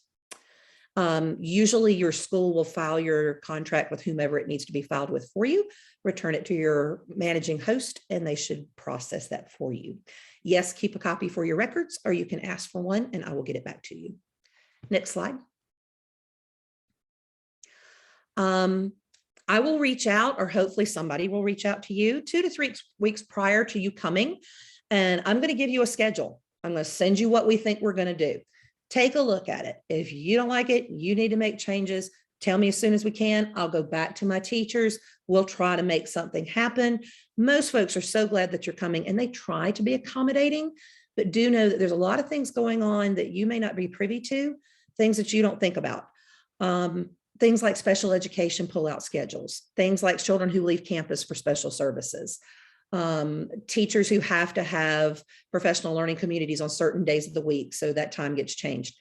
Usually your school will file your contract with whomever it needs to be filed with for you, return it to your managing host, and they should process that for you. Yes, keep a copy for your records, or you can ask for one and I will get it back to you. Next slide. I will reach out, or hopefully somebody will reach out to you 2 to 3 weeks prior to you coming, and I'm going to give you a schedule. I'm going to send you what we think we're going to do. Take a look at it. If you don't like it, you need to make changes. Tell me as soon as we can. I'll go back to my teachers. We'll try to make something happen. Most folks are so glad that you're coming, and they try to be accommodating, but do know that there's a lot of things going on that you may not be privy to, things that you don't think about. Things like special education pullout schedules, things like children who leave campus for special services, teachers who have to have professional learning communities on certain days of the week, so that time gets changed.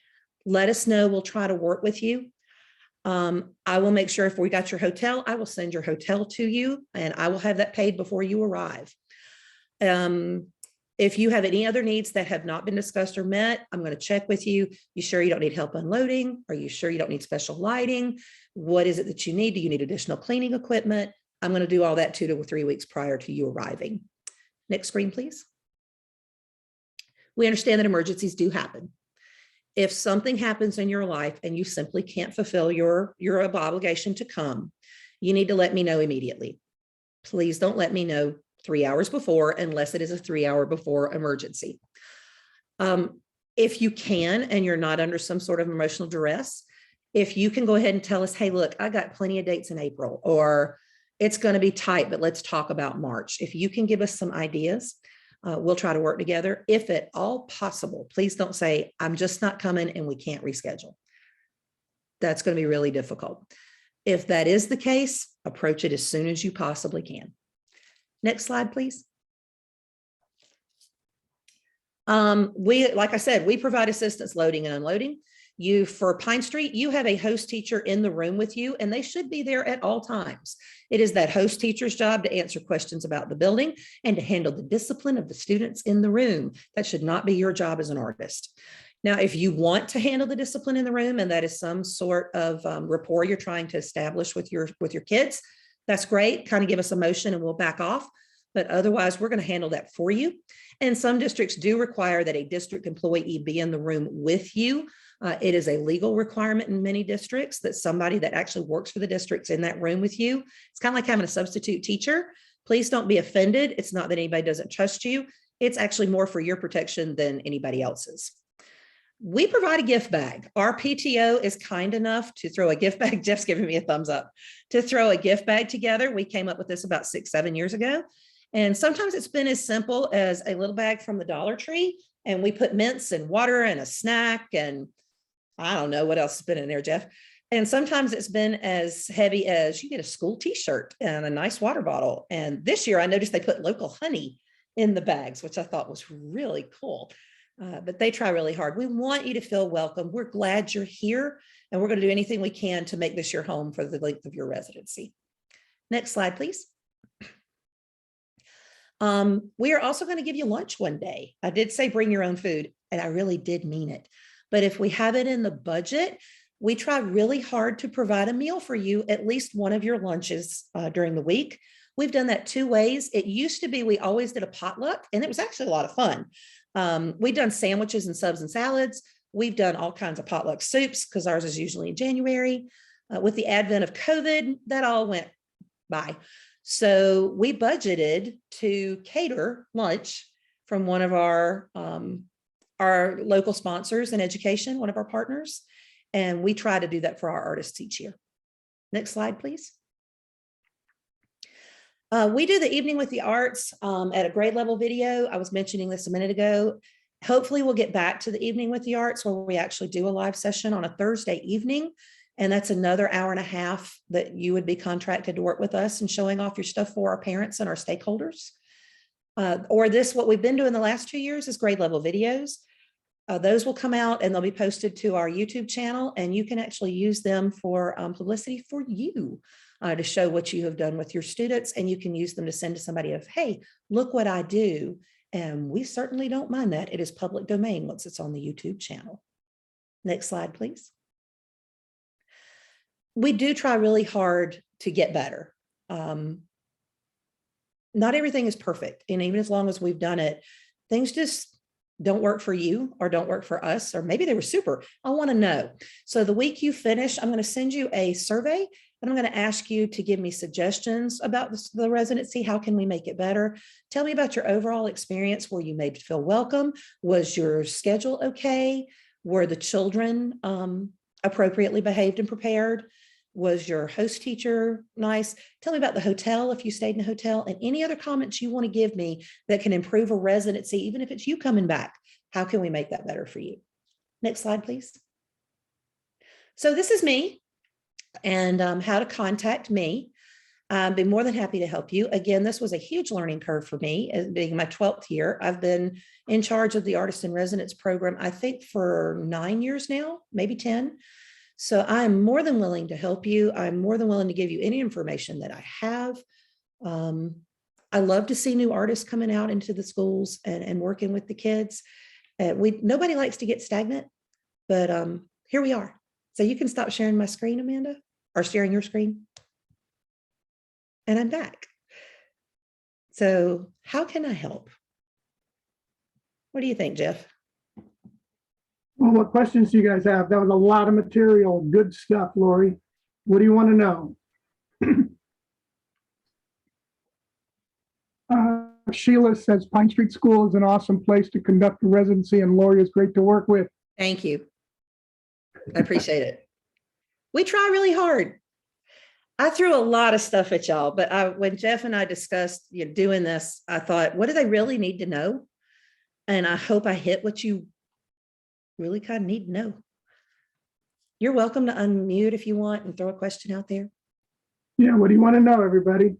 Let us know. We'll try to work with you. I will make sure if we got your hotel, I will send your hotel to you, and I will have that paid before you arrive. If you have any other needs that have not been discussed or met, I'm going to check with you. You sure you don't need help unloading? Are you sure you don't need special lighting? What is it that you need? Do you need additional cleaning equipment? I'm going to do all that 2 to 3 weeks prior to you arriving. Next screen, please. We understand that emergencies do happen. If something happens in your life and you simply can't fulfill your obligation to come, you need to let me know immediately. Please don't let me know 3 hours before, unless it is a 3 hour before emergency. If you can, and you're not under some sort of emotional duress, if you can go ahead and tell us, hey, look, I got plenty of dates in April, or it's going to be tight, but let's talk about March. If you can give us some ideas, we'll try to work together. If at all possible, please don't say, I'm just not coming and we can't reschedule. That's going to be really difficult. If that is the case, approach it as soon as you possibly can. Next slide, please. Like I said, we provide assistance loading and unloading. For Pine Street, you have a host teacher in the room with you, and they should be there at all times. It is that host teacher's job to answer questions about the building and to handle the discipline of the students in the room. That should not be your job as an artist. Now, if you want to handle the discipline in the room, and that is some sort of rapport you're trying to establish with your kids, that's great. Kind of give us a motion and we'll back off. But otherwise, we're going to handle that for you. And some districts do require that a district employee be in the room with you. It is a legal requirement in many districts that somebody that actually works for the district's in that room with you. It's kind of like having a substitute teacher. Please don't be offended. It's not that anybody doesn't trust you. It's actually more for your protection than anybody else's. We provide a gift bag. Our PTO is kind enough to throw a gift bag. Jeff's giving me a thumbs up to throw a gift bag together. We came up with this about 6-7 years ago. And sometimes it's been as simple as a little bag from the Dollar Tree, and we put mints and water and a snack, and I don't know what else has been in there, Jeff. And sometimes it's been as heavy as you get a school t-shirt and a nice water bottle. And this year I noticed they put local honey in the bags, which I thought was really cool. But they try really hard. We want you to feel welcome. We're glad you're here, and we're going to do anything we can to make this your home for the length of your residency. Next slide, please. We are also going to give you lunch one day. I did say bring your own food, and I really did mean it. But if we have it in the budget, we try really hard to provide a meal for you, at least one of your lunches during the week. We've done that 2 ways. It used to be we always did a potluck, and it was actually a lot of fun. We've done sandwiches and subs and salads. We've done all kinds of potluck soups because ours is usually in January. With the advent of COVID, that all went by. So we budgeted to cater lunch from one of our local sponsors in education, one of our partners. And we try to do that for our artists each year. Next slide, please. We do the Evening with the Arts at a grade level video. I was mentioning this a minute ago. Hopefully we'll get back to the Evening with the Arts where we actually do a live session on a Thursday evening. And that's another 1.5 hours that you would be contracted to work with us and showing off your stuff for our parents and our stakeholders. What we've been doing the last 2 years is grade level videos. Those will come out and they'll be posted to our YouTube channel, and you can actually use them for publicity for you to show what you have done with your students, and you can use them to send to somebody of, hey, look what I do. And we certainly don't mind that. It is public domain once it's on the YouTube channel. Next slide, please. We do try really hard to get better. Not everything is perfect. And even as long as we've done it, things just don't work for you or don't work for us, or maybe they were super. I want to know. So the week you finish, I'm going to send you a survey, and I'm going to ask you to give me suggestions about the residency. How can we make it better? Tell me about your overall experience where you made feel welcome. Was your schedule okay? Were the children appropriately behaved and prepared? Was your host teacher nice? Tell me about the hotel, if you stayed in a hotel, and any other comments you want to give me that can improve a residency, even if it's you coming back. How can we make that better for you? Next slide, please. So this is me and how to contact me. I'd be more than happy to help you. Again, this was a huge learning curve for me, as being my 12th year. I've been in charge of the Artist in Residence program, I think for 9 years now, maybe 10. So I'm more than willing to help you. I'm more than willing to give you any information that I have. I love to see new artists coming out into the schools and working with the kids. Nobody likes to get stagnant, but here we are. So you can stop sharing my screen, Amanda, or sharing your screen. And I'm back. So how can I help? What do you think, Jef? Well, what questions do you guys have? That was a lot of material. Good stuff, Lori. What do you want to know? Sheila says Pine Street School is an awesome place to conduct a residency, and Lori is great to work with. Thank you. I appreciate it. We try really hard. I threw a lot of stuff at y'all, but when Jef and I discussed doing this, I thought, what do they really need to know? And I hope I hit what you really kind of need to know. You're welcome to unmute if you want and throw a question out there. Yeah, what do you want to know, everybody?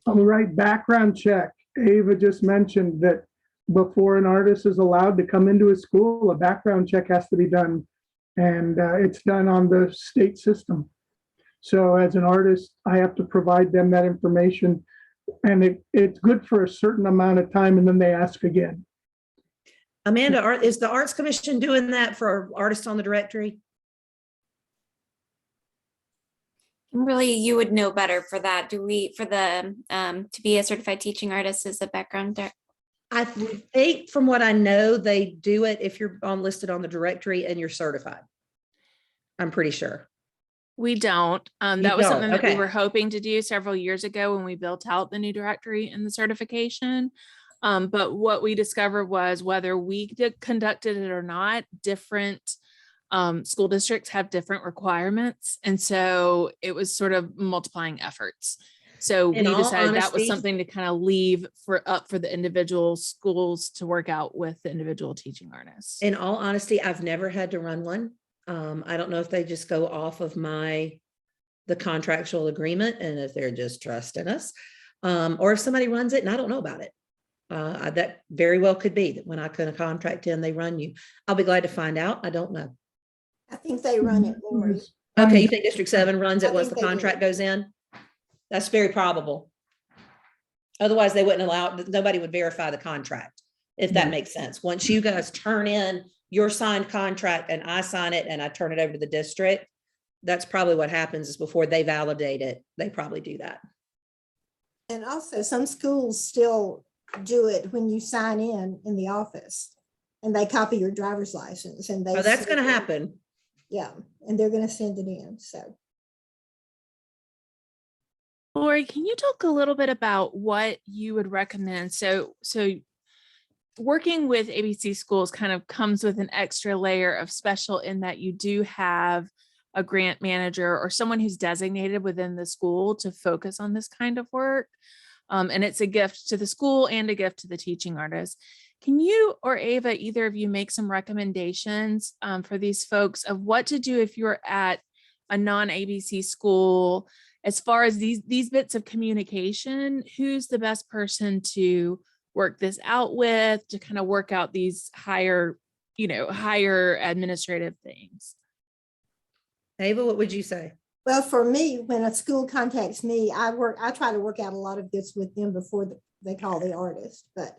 All right, background check. Ava just mentioned that before an artist is allowed to come into a school, a background check has to be done. And it's done on the state system. So as an artist, I have to provide them that information. And it's good for a certain amount of time, and then they ask again. Amanda, is the Arts Commission doing that for artists on the directory? Really, you would know better for that. Do we, for the, to be a certified teaching artist is a background check? I think from what I know, they do it if you're listed on the directory and you're certified. I'm pretty sure. We don't. You That was don't, something that we okay. were hoping to do several years ago when we built out the new directory and the certification. But what we discovered was whether we conducted it or not, different school districts have different requirements. And so it was sort of multiplying efforts. So we decided that was something to kind of leave up for the individual schools to work out with the individual teaching artists. In all honesty, I've never had to run one. I don't know if they just go off of the contractual agreement and if they're just trusting us, or if somebody runs it and I don't know about it. That very well could be that when I put a contract in, they run you. I'll be glad to find out. I don't know. I think they run it, Lori. Okay, you think District 7 runs it I once the think they contract do. goes in? That's very probable. Otherwise, they wouldn't allow, nobody would verify the contract, if that makes sense. Once you guys turn in your signed contract and I sign it and I turn it over to the district, that's probably what happens is before they validate it, they probably do that. And also some schools still do it when you sign in the office and they copy your driver's license and they. Oh, that's going to send it. happen. Yeah, and they're going to send it in, so. Lori, can you talk a little bit about what you would recommend? So working with ABC schools kind of comes with an extra layer of special in that you do have a grant manager or someone who's designated within the school to focus on this kind of work. And it's a gift to the school and a gift to the teaching artist. Can you or Ava, either of you, make some recommendations for these folks of what to do if you're at a non-ABC school as far as these bits of communication? Who's the best person to work this out with, to kind of work out these higher administrative things? Ava, what would you say? Well, for me, when a school contacts me, I try to work out a lot of this with them before they call the artist, but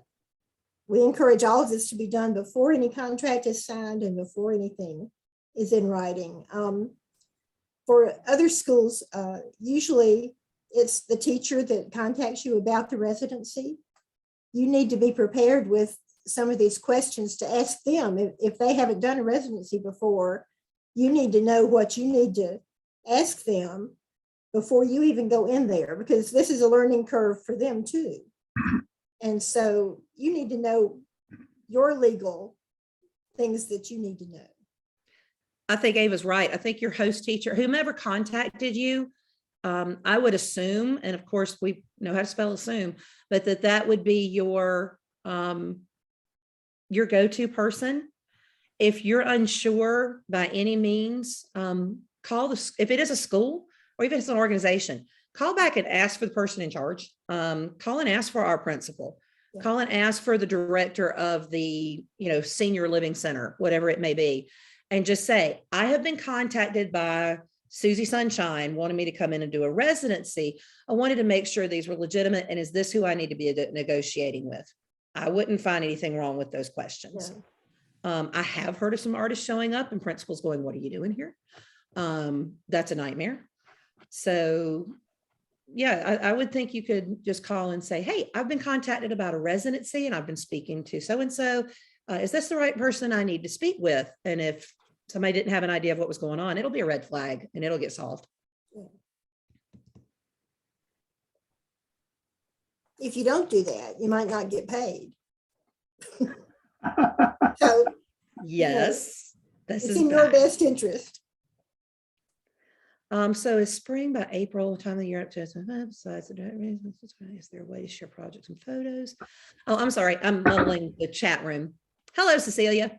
we encourage all of this to be done before any contract is signed and before anything is in writing. For other schools, usually it's the teacher that contacts you about the residency. You need to be prepared with some of these questions to ask them. If they haven't done a residency before, you need to know what you need to ask them before you even go in there, because this is a learning curve for them too. And so you need to know your legal things that you need to know. I think Ava's right. I think your host teacher, whomever contacted you, I would assume, and of course we know how to spell assume, but that would be your go-to person. If you're unsure by any means, call if it is a school or even if it's an organization, call back and ask for the person in charge. Call and ask for our principal. Yeah. Call and ask for the director of the, senior living center, whatever it may be, and just say, I have been contacted by Susie Sunshine wanted me to come in and do a residency. I wanted to make sure these were legitimate. And is this who I need to be negotiating with? I wouldn't find anything wrong with those questions. Yeah. I have heard of some artists showing up and principals going, what are you doing here? That's a nightmare. So yeah, I would think you could just call and say, hey, I've been contacted about a residency and I've been speaking to so-and-so. Is this the right person I need to speak with? And if somebody didn't have an idea of what was going on, it'll be a red flag and it'll get solved. If you don't do that, you might not get paid. So yes, this it's is in your best interest. So is spring by April, time of the year up to besides the direct reasons, is there a way to share projects and photos? Oh, I'm sorry, I'm muddling the chat room. Hello, Cecilia.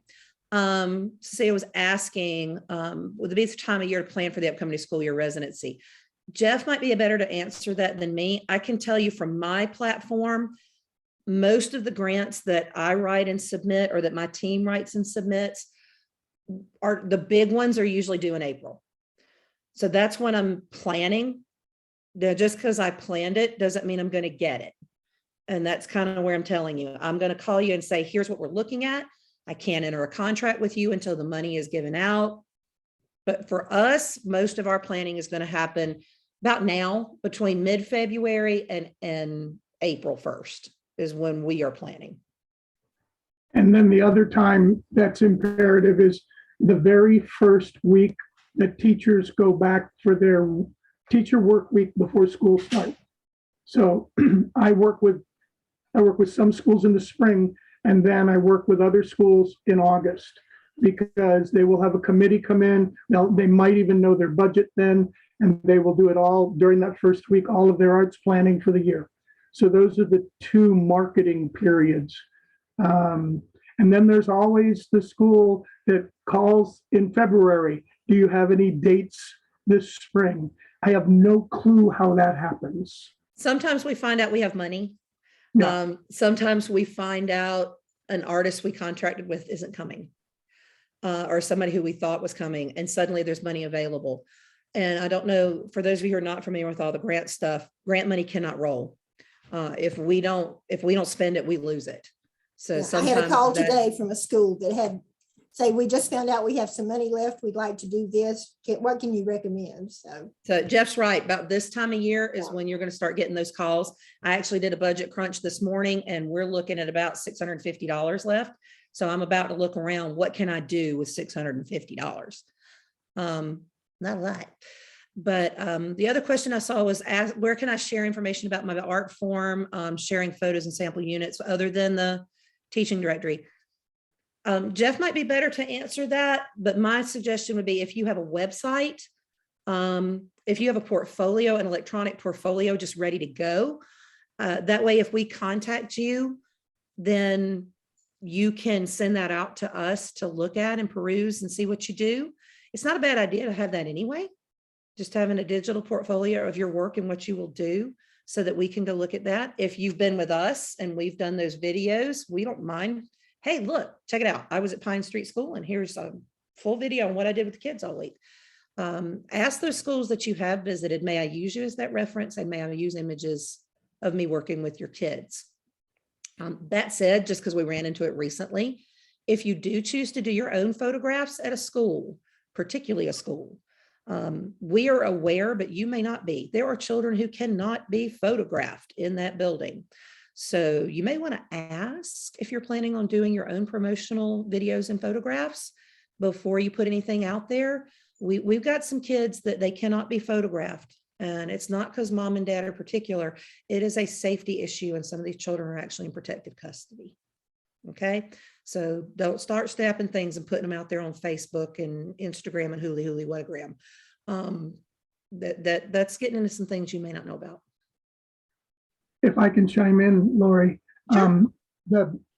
Cecilia was asking, would it be the time of year to plan for the upcoming school year residency? Jef might be better to answer that than me. I can tell you from my platform, most of the grants that I write and submit or that my team writes and submits are the big ones are usually due in April. So that's when I'm planning. Just because I planned it doesn't mean I'm going to get it. And that's kind of where I'm telling you, I'm going to call you and say, here's what we're looking at. I can't enter a contract with you until the money is given out. But for us, most of our planning is going to happen about now between mid-February and April 1st is when we are planning. And then the other time that's imperative is the very first week that teachers go back for their teacher work week before school starts. So I work with some schools in the spring, and then I work with other schools in August because they will have a committee come in. They might even know their budget then, and they will do it all during that first week, all of their arts planning for the year. So those are the two marketing periods. And then there's always the school that calls in February. Do you have any dates this spring? I have no clue how that happens. Sometimes we find out we have money. Yeah. Sometimes we find out an artist we contracted with isn't coming, or somebody who we thought was coming, and suddenly there's money available. And I don't know, for those of you who are not familiar with all the grant stuff, grant money cannot roll. If we don't spend it, we lose it. So I had a call today from a school that had say, we just found out we have some money left. We'd like to do this. What can you recommend? So Jeff's right. About this time of year is when you're going to start getting those calls. I actually did a budget crunch this morning and we're looking at about $650 left. So I'm about to look around. What can I do with $650? Not a lot. But the other question I saw was, where can I share information about my art form, sharing photos and sample units other than the teaching directory? Jef might be better to answer that, but my suggestion would be if you have a website, if you have a portfolio, an electronic portfolio just ready to go, that way if we contact you, then you can send that out to us to look at and peruse and see what you do. It's not a bad idea to have that anyway, just having a digital portfolio of your work and what you will do so that we can go look at that. If you've been with us and we've done those videos, we don't mind. Hey, look, check it out. I was at Pine Street School and here's a full video on what I did with the kids all week. Ask those schools that you have visited, may I use you as that reference and may I use images of me working with your kids? That said, just because we ran into it recently, if you do choose to do your own photographs at a school, particularly a school, we are aware, but you may not be. There are children who cannot be photographed in that building. So you may want to ask if you're planning on doing your own promotional videos and photographs before you put anything out there. We've got some kids that they cannot be photographed, and it's not because mom and dad are particular. It is a safety issue, and some of these children are actually in protective custody. Okay, so don't start snapping things and putting them out there on Facebook and Instagram and hooly whatagram. That's getting into some things you may not know about. If I can chime in, Lori, Sure.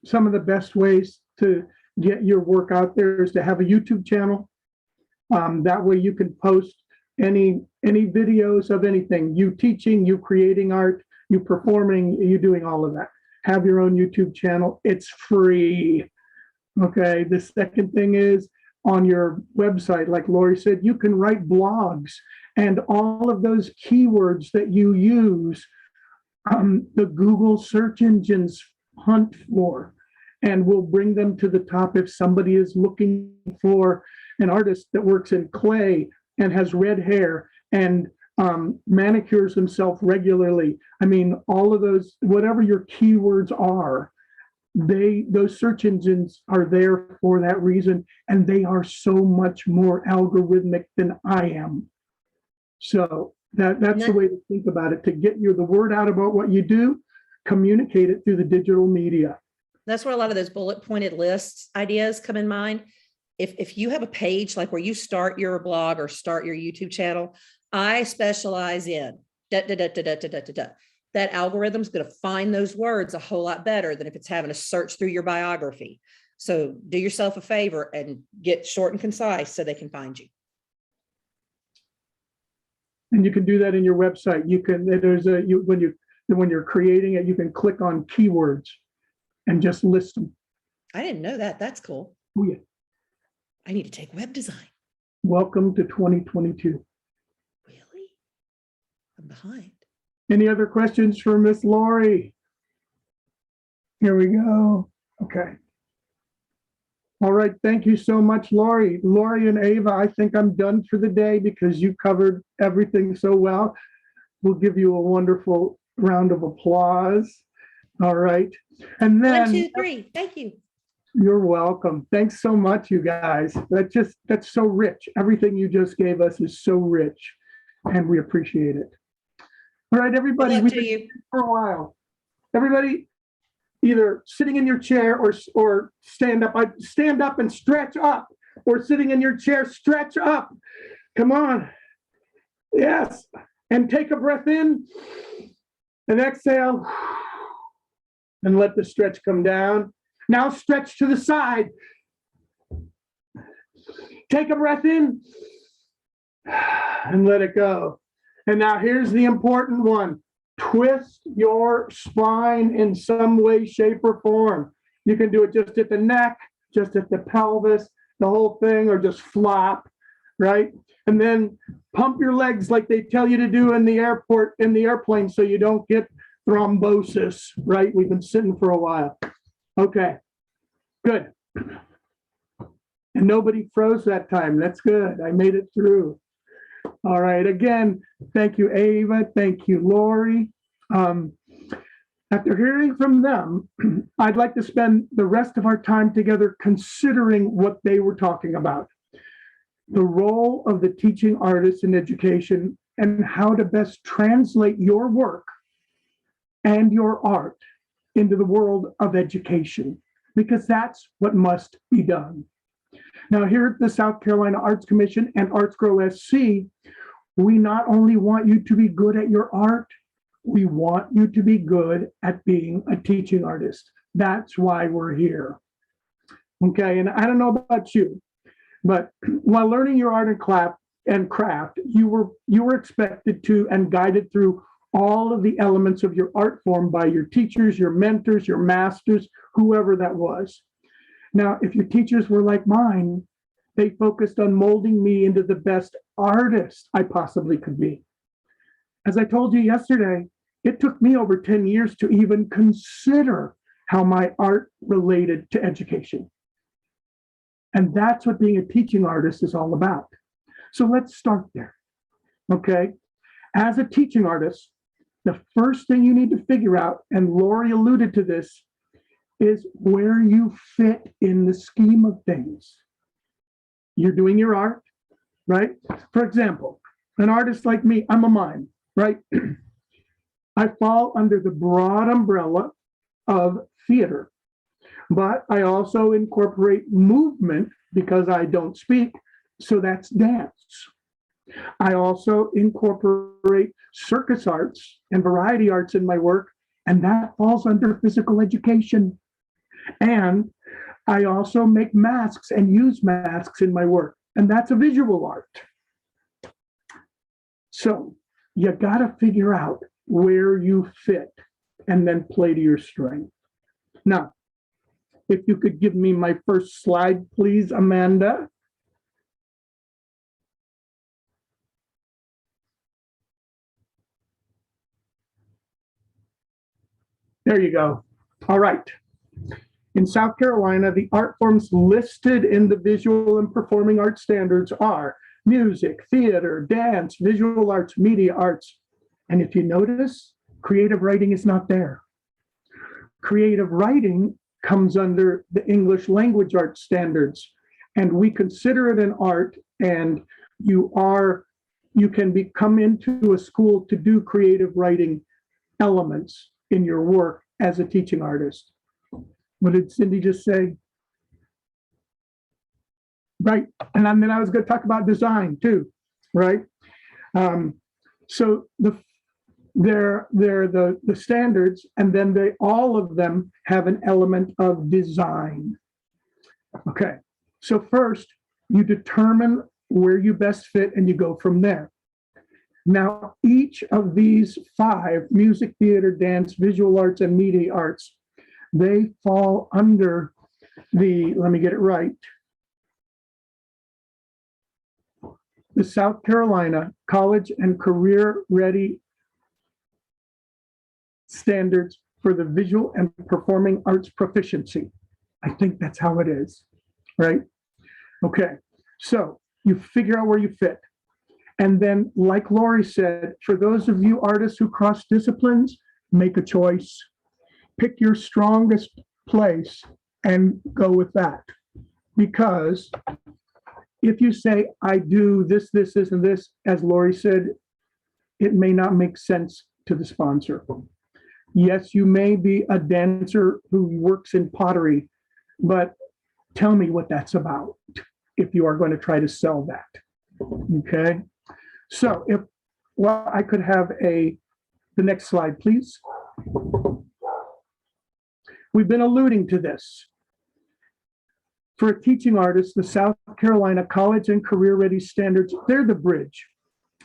some of the best ways to get your work out there is to have a YouTube channel. That way you can post any videos of anything, you teaching, you creating art, you performing, you doing all of that. Have your own YouTube channel. It's free. Okay. The second thing is on your website, like Lori said, you can write blogs, and all of those keywords that you use, the Google search engines hunt for, and will bring them to the top. If somebody is looking for an artist that works in clay and has red hair and manicures himself regularly, I mean, all of those, whatever your keywords are, those search engines are there for that reason, and they are so much more algorithmic than I am. So that's the way to think about it, to get the word out about what you do, communicate it through the digital media. That's where a lot of those bullet pointed lists ideas come in mind. If you have a page like where you start your blog or start your YouTube channel, I specialize in that algorithm's going to find those words a whole lot better than if it's having to search through your biography. So do yourself a favor and get short and concise so they can find you. And you can do that in your website. You can, when you're creating it, you can click on keywords and just list them. I didn't know that. That's cool. Oh, yeah. I need to take web design. Welcome to 2022. Really? I'm behind. Any other questions for Miss Lori? Here we go. Okay. All right. Thank you so much, Lori. Lori and Ava, I think I'm done for the day because you covered everything so well. We'll give you a wonderful round of applause. All right. And then 1, 2, 3. Thank you. You're welcome. Thanks so much, you guys. That's so rich. Everything you just gave us is so rich, and we appreciate it. All right, everybody. Good luck We've to been you. here for a while. Everybody, either sitting in your chair or stand up. Stand up and stretch up, or sitting in your chair, stretch up. Come on. Yes. And take a breath in and exhale and let the stretch come down. Now stretch to the side. Take a breath in and let it go. And now here's the important one. Twist your spine in some way, shape, or form. You can do it just at the neck, just at the pelvis, the whole thing, or just flop, right? And then pump your legs like they tell you to do in the airport, in the airplane, so you don't get thrombosis, right? We've been sitting for a while. Okay, good. And nobody froze that time. That's good. I made it through. All right. Again, thank you, Ava. Thank you, Lori. After hearing from them, I'd like to spend the rest of our time together considering what they were talking about. The role of the teaching artist in education and how to best translate your work and your art into the world of education, because that's what must be done. Now, here at the South Carolina Arts Commission and Arts Grow SC, we not only want you to be good at your art, we want you to be good at being a teaching artist. That's why we're here. Okay, and I don't know about you, but while learning your art and craft, you were expected to and guided through all of the elements of your art form by your teachers, your mentors, your masters, whoever that was. Now, if your teachers were like mine, they focused on molding me into the best artist I possibly could be. As I told you yesterday, it took me over 10 years to even consider how my art related to education. And that's what being a teaching artist is all about. So let's start there, okay? As a teaching artist, the first thing you need to figure out, and Lori alluded to this, is where you fit in the scheme of things. You're doing your art, right? For example, an artist like me, I'm a mime, right? I fall under the broad umbrella of theater, but I also incorporate movement because I don't speak, so that's dance. I also incorporate circus arts and variety arts in my work, and that falls under physical education. And I also make masks and use masks in my work, and that's a visual art. So you got to figure out where you fit and then play to your strength. Now, if you could give me my first slide, please, Amanda. There you go. All right. In South Carolina, the art forms listed in the visual and performing arts standards are music, theater, dance, visual arts, media arts. And if you notice, creative writing is not there. Creative writing comes under the English language arts standards, and we consider it an art, and you can come into a school to do creative writing elements in your work as a teaching artist. What did Cindy just say? Right, and then I was going to talk about design too, right? So they're the standards, and then all of them have an element of design. Okay, so first you determine where you best fit and you go from there. Now, each of these 5, music, theater, dance, visual arts, and media arts, they fall under let me get it right, the South Carolina College and Career Ready Standards for the Visual and Performing Arts Proficiency. I think that's how it is, right? Okay, so you figure out where you fit. And then, like Lori said, for those of you artists who cross disciplines, make a choice. Pick your strongest place and go with that. Because if you say, I do this, and this, as Lori said, it may not make sense to the sponsor. Yes, you may be a dancer who works in pottery, but tell me what that's about if you are going to try to sell that. Okay? So I could have the next slide, please. We've been alluding to this. For a teaching artist, the South Carolina College and Career Ready Standards, they're the bridge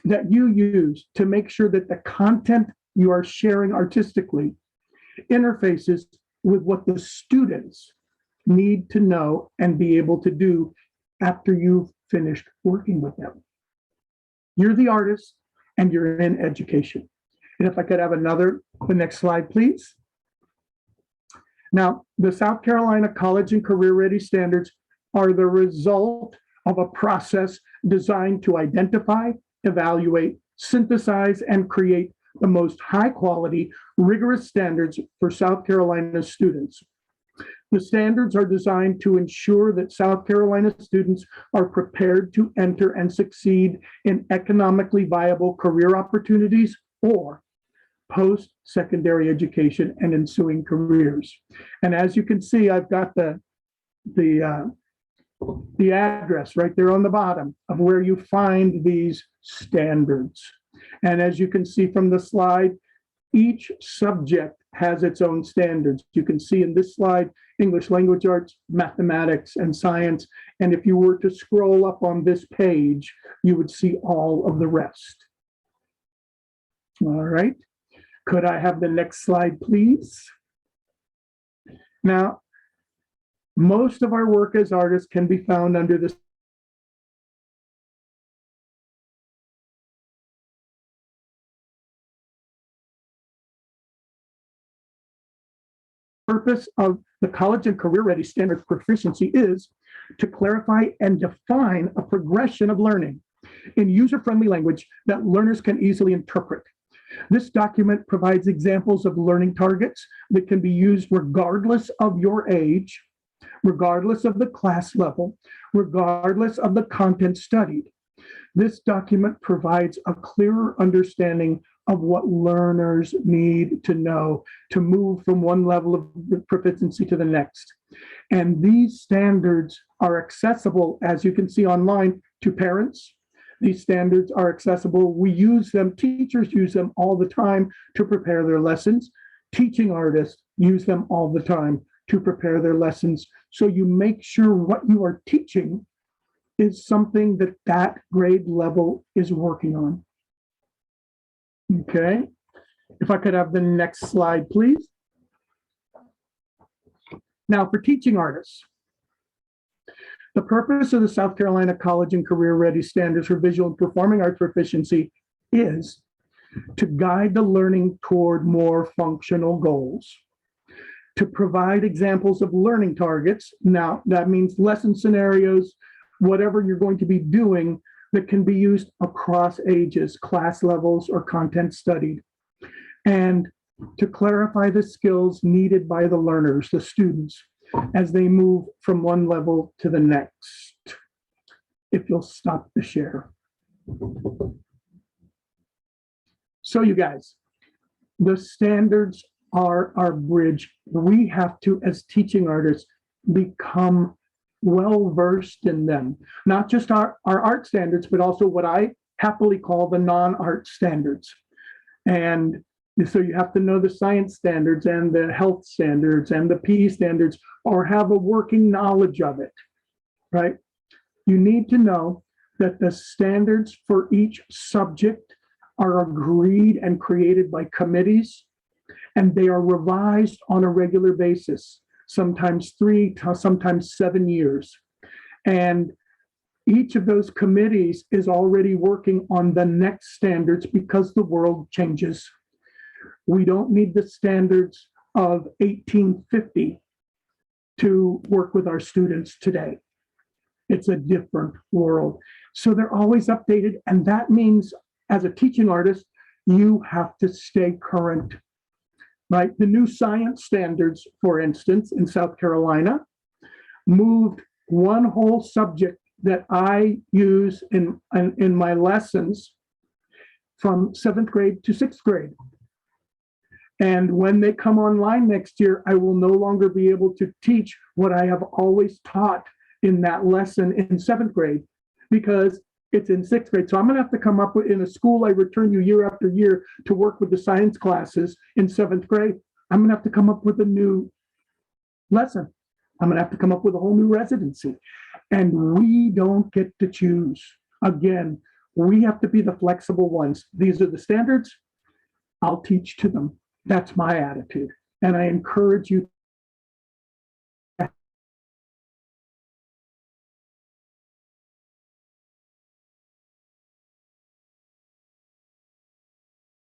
that you use to make sure that the content you are sharing artistically interfaces with what the students need to know and be able to do after you've finished working with them. You're the artist and you're in education. And if I could have the next slide, please. Now, the South Carolina College and Career Ready Standards are the result of a process designed to identify, evaluate, synthesize, and create the most high quality, rigorous standards for South Carolina students. The standards are designed to ensure that South Carolina students are prepared to enter and succeed in economically viable career opportunities or post-secondary education and ensuing careers. And as you can see, I've got the address right there on the bottom of where you find these standards. And as you can see from the slide, each subject has its own standards. You can see in this slide, English language arts, mathematics, and science. And if you were to scroll up on this page, you would see all of the rest. All right. Could I have the next slide, please? Now, most of our work as artists can be found under this purpose of the College and Career Ready Standards Proficiency is to clarify and define a progression of learning in user-friendly language that learners can easily interpret. This document provides examples of learning targets that can be used regardless of your age, regardless of the class level, regardless of the content studied. This document provides a clearer understanding of what learners need to know to move from one level of proficiency to the next. And these standards are accessible, as you can see online, to parents. These standards are accessible. We use them, teachers use them all the time to prepare their lessons. Teaching artists use them all the time to prepare their lessons. So you make sure what you are teaching is something that that grade level is working on. Okay, if I could have the next slide, please. Now for teaching artists. The purpose of the South Carolina College and Career Ready Standards for Visual and Performing Arts Proficiency is to guide the learning toward more functional goals, to provide examples of learning targets. Now, that means lesson scenarios, whatever you're going to be doing that can be used across ages, class levels, or content studied, and to clarify the skills needed by the learners, the students, as they move from one level to the next. If you'll stop the share. So you guys, the standards are our bridge. We have to, as teaching artists, become well-versed in them. Not just our art standards, but also what I happily call the non-art standards. And so you have to know the science standards and the health standards and the PE standards, or have a working knowledge of it, right? You need to know that the standards for each subject are agreed and created by committees, and they are revised on a regular basis, sometimes 3 to sometimes 7 years. And each of those committees is already working on the next standards because the world changes. We don't need the standards of 1850 to work with our students today. It's a different world. So they're always updated. And that means as a teaching artist, you have to stay current, right? The new science standards, for instance, in South Carolina, moved one whole subject that I use in my lessons from 7th grade to 6th grade. And when they come online next year, I will no longer be able to teach what I have always taught in that lesson in 7th grade because it's in 6th grade. So I'm going to have to come up with, in a school I return you year after year to work with the science classes in 7th grade, I'm going to have to come up with a new lesson. I'm going to have to come up with a whole new residency. And we don't get to choose. Again, we have to be the flexible ones. These are the standards. I'll teach to them. That's my attitude. And I encourage you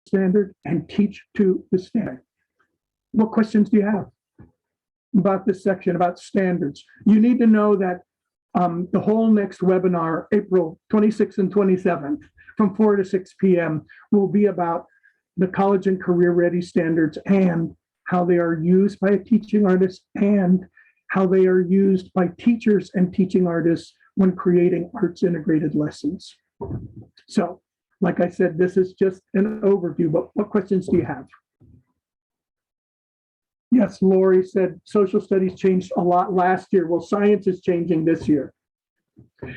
standard and teach to the standard. What questions do you have about this section, about standards? You need to know that the whole next webinar, April 26th and 27th, from 4 to 6 p.m. will be about the college and career ready standards and how they are used by a teaching artist and how they are used by teachers and teaching artists when creating arts integrated lessons. So, like I said, this is just an overview, but what questions do you have? Yes, Lori said social studies changed a lot last year. Well, science is changing this year.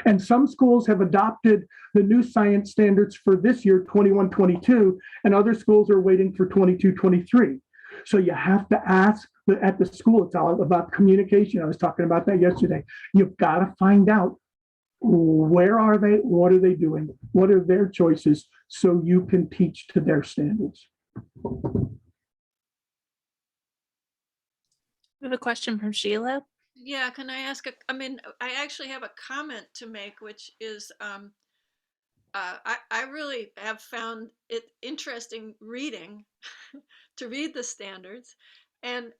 And some schools have adopted the new science standards for this year, 21-22, and other schools are waiting for 22-23. So you have to ask at the school, it's all about communication. I was talking about that yesterday. You've got to find out where are they, what are they doing, what are their choices, so you can teach to their standards. We have a question from Sheila. Yeah, can I ask I actually have a comment to make, which is I really have found it interesting reading to read the standards. And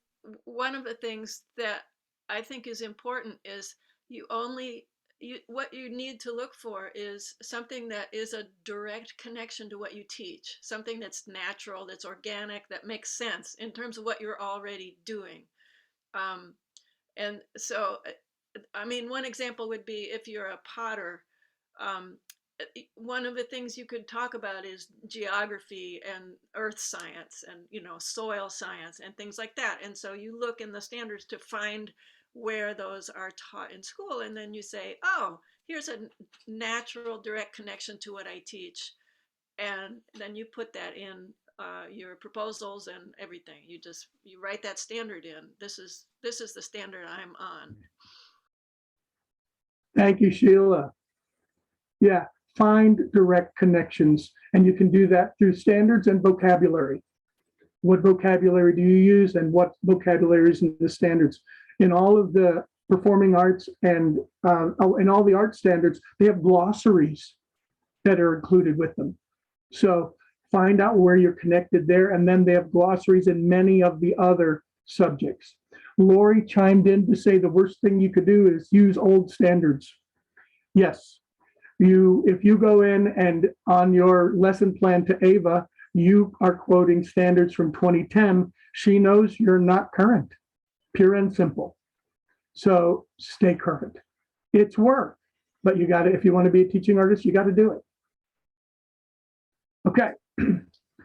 one of the things that I think is important is what you need to look for is something that is a direct connection to what you teach, something that's natural, that's organic, that makes sense in terms of what you're already doing. And so, I mean, one example would be if you're a potter, one of the things you could talk about is geography and earth science and, soil science and things like that. And so you look in the standards to find where those are taught in school. And then you say, oh, here's a natural direct connection to what I teach. And then you put that in your proposals and everything. You write that standard in. This is the standard I'm on. Thank you, Sheila. Yeah, find direct connections, and you can do that through standards and vocabulary. What vocabulary do you use, and what vocabulary is in the standards? In all of the performing arts and in all the art standards, they have glossaries that are included with them. So find out where you're connected there, and then they have glossaries in many of the other subjects. Lori chimed in to say the worst thing you could do is use old standards. Yes, if you go in and on your lesson plan to Ava, you are quoting standards from 2010, she knows you're not current, pure and simple. So stay current. It's work, but you got to, if you want to be a teaching artist, you got to do it. Okay.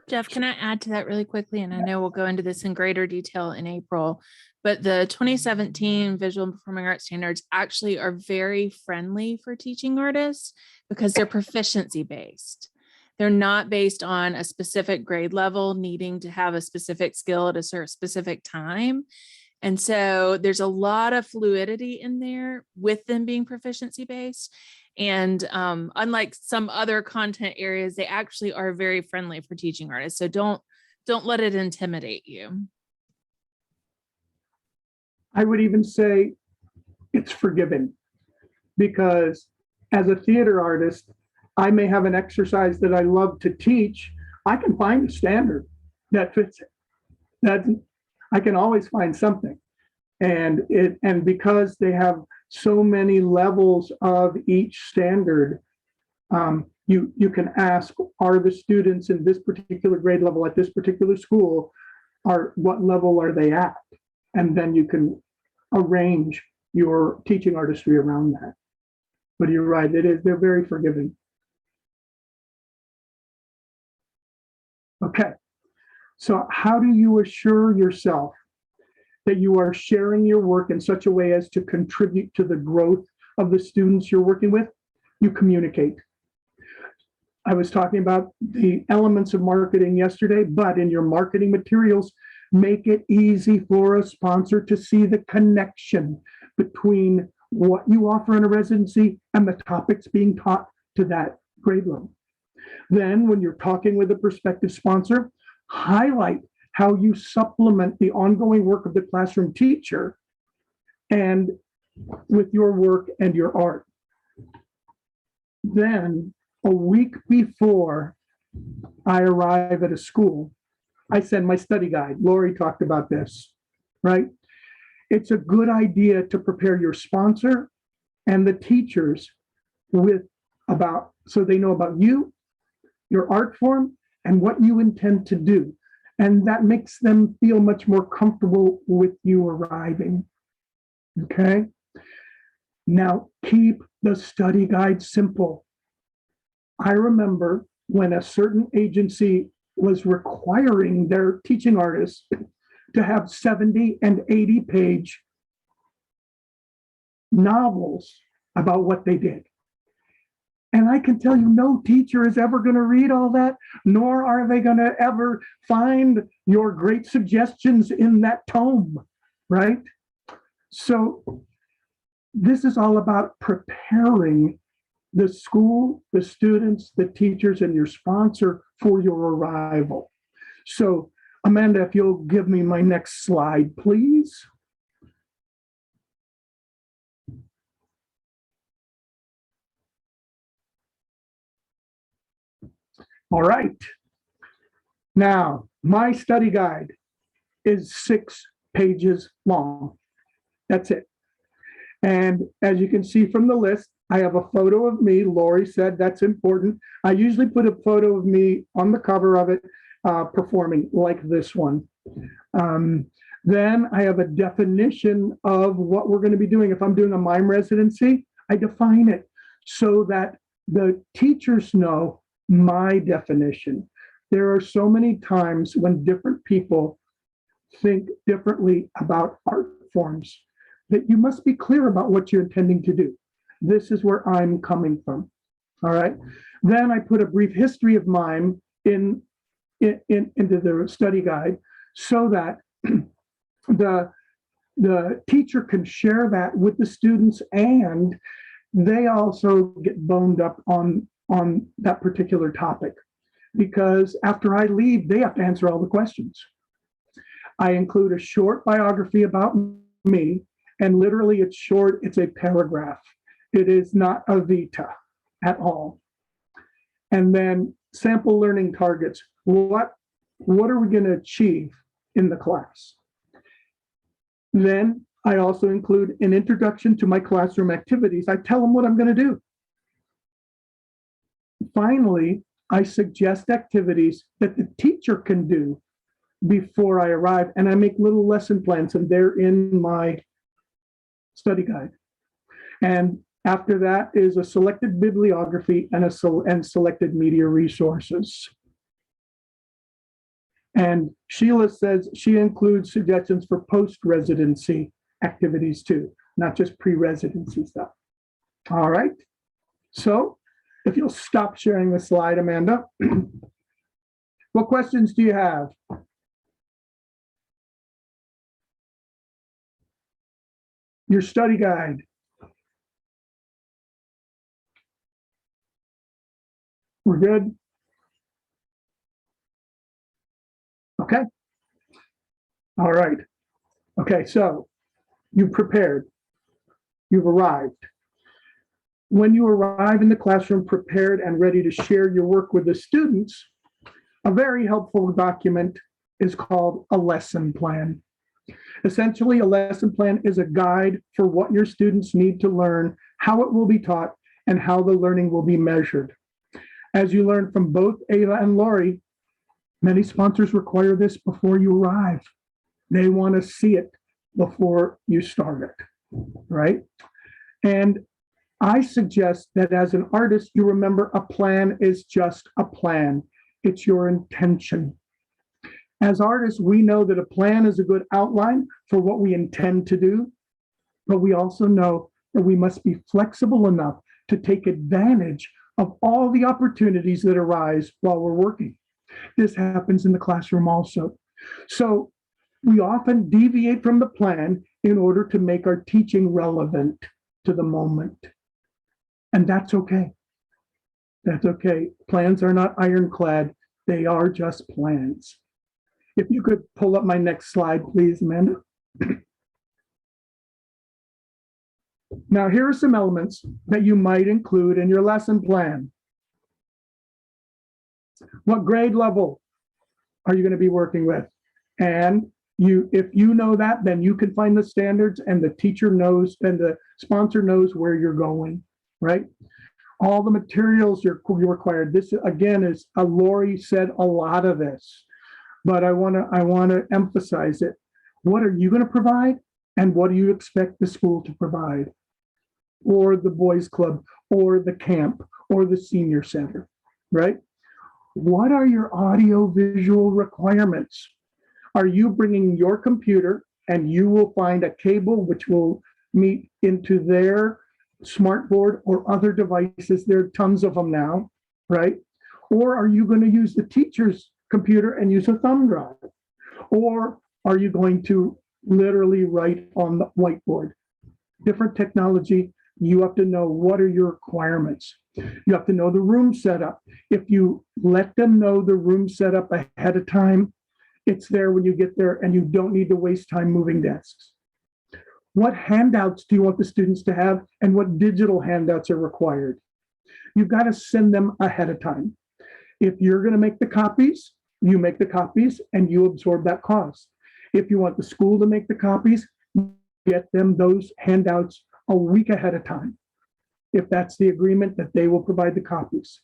Jeff, can I add to that really quickly? And I know we'll go into this in greater detail in April, but the 2017 Visual and Performing Arts Standards actually are very friendly for teaching artists because they're proficiency based. They're not based on a specific grade level needing to have a specific skill at a specific time. And so there's a lot of fluidity in there with them being proficiency based. And unlike some other content areas, they actually are very friendly for teaching artists. So don't let it intimidate you. I would even say it's forgiving, because as a theater artist, I may have an exercise that I love to teach. I can find a standard that fits it. I can always find something. And because they have so many levels of each standard, you can ask, are the students in this particular grade level at this particular school, what level are they at? And then you can arrange your teaching artistry around that. But you're right, they're very forgiving. Okay, so how do you assure yourself that you are sharing your work in such a way as to contribute to the growth of the students you're working with? You communicate. I was talking about the elements of marketing yesterday, but in your marketing materials, make it easy for a sponsor to see the connection between what you offer in a residency and the topics being taught to that grade level. Then when you're talking with a prospective sponsor, highlight how you supplement the ongoing work of the classroom teacher and with your work and your art. Then a week before I arrive at a school, I send my study guide. Lori talked about this, right? It's a good idea to prepare your sponsor and the teachers so they know about you, your art form, and what you intend to do. And that makes them feel much more comfortable with you arriving. Okay? Now, keep the study guide simple. I remember when a certain agency was requiring their teaching artists to have 70 and 80 page novels about what they did. And I can tell you, no teacher is ever going to read all that, nor are they going to ever find your great suggestions in that tome, right? So this is all about preparing the school, the students, the teachers, and your sponsor for your arrival. So Amanda, if you'll give me my next slide, please. All right. Now, my study guide is 6 pages long. That's it. And as you can see from the list, I have a photo of me. Lori said that's important. I usually put a photo of me on the cover of it, performing like this one. Then I have a definition of what we're going to be doing. If I'm doing a mime residency, I define it so that the teachers know my definition. There are so many times when different people think differently about art forms. that you must be clear about what you're intending to do. This is where I'm coming from. All right. Then I put a brief history of mime into the study guide so that the teacher can share that with the students, and they also get boned up on that particular topic, because after I leave, they have to answer all the questions. I include a short biography about me, and literally it's short, it's a paragraph. It is not a vita at all. And then sample learning targets. What are we going to achieve in the class? Then I also include an introduction to my classroom activities. I tell them what I'm going to do. Finally, I suggest activities that the teacher can do before I arrive, and I make little lesson plans, and they're in my study guide. And after that is a selected bibliography and selected media resources. And Sheila says she includes suggestions for post-residency activities too, not just pre-residency stuff. All right. So if you'll stop sharing the slide, Amanda. What questions do you have? Your study guide. We're good? Okay. All right. Okay, so you've prepared. You've arrived. When you arrive in the classroom prepared and ready to share your work with the students, a very helpful document is called a lesson plan. Essentially, a lesson plan is a guide for what your students need to learn, how it will be taught, and how the learning will be measured. As you learned from both Ava and Lori, many sponsors require this before you arrive. They want to see it before you start it, right? And I suggest that as an artist, you remember a plan is just a plan. It's your intention. As artists, we know that a plan is a good outline for what we intend to do, but we also know that we must be flexible enough to take advantage of all the opportunities that arise while we're working. This happens in the classroom also. So we often deviate from the plan in order to make our teaching relevant to the moment. And that's okay. That's okay. Plans are not ironclad. They are just plans. If you could pull up my next slide, please, Amanda. Now, here are some elements that you might include in your lesson plan. What grade level are you going to be working with? And if you know that, then you can find the standards, and the teacher knows, and the sponsor knows where you're going, right? All the materials you're required. This, again, is, Lori said a lot of this, but I want to emphasize it. What are you going to provide, and what do you expect the school to provide, or the boys club, or the camp, or the senior center, right? What are your audio-visual requirements? Are you bringing your computer, and you will find a cable which will meet into their smartboard or other devices? There are tons of them now, right? Or are you going to use the teacher's computer and use a thumb drive? Or are you going to literally write on the whiteboard? Different technology. You have to know what are your requirements. You have to know the room setup. If you let them know the room setup ahead of time, it's there when you get there, and you don't need to waste time moving desks. What handouts do you want the students to have, and what digital handouts are required? You've got to send them ahead of time. If you're going to make the copies, you make the copies and you absorb that cost. If you want the school to make the copies, get them those handouts a week ahead of time, if that's the agreement that they will provide the copies.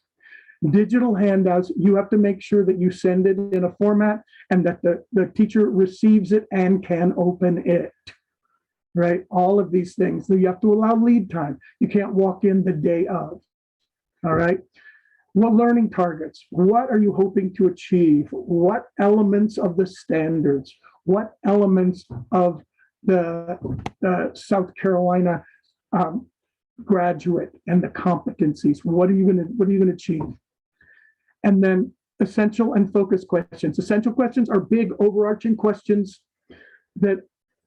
Digital handouts, you have to make sure that you send it in a format and that the teacher receives it and can open it, right? All of these things. So you have to allow lead time. You can't walk in the day of, all right? What learning targets? What are you hoping to achieve? What elements of the standards? What elements of the South Carolina graduate and the competencies. What are you going to achieve? And then essential and focus questions. Essential questions are big overarching questions that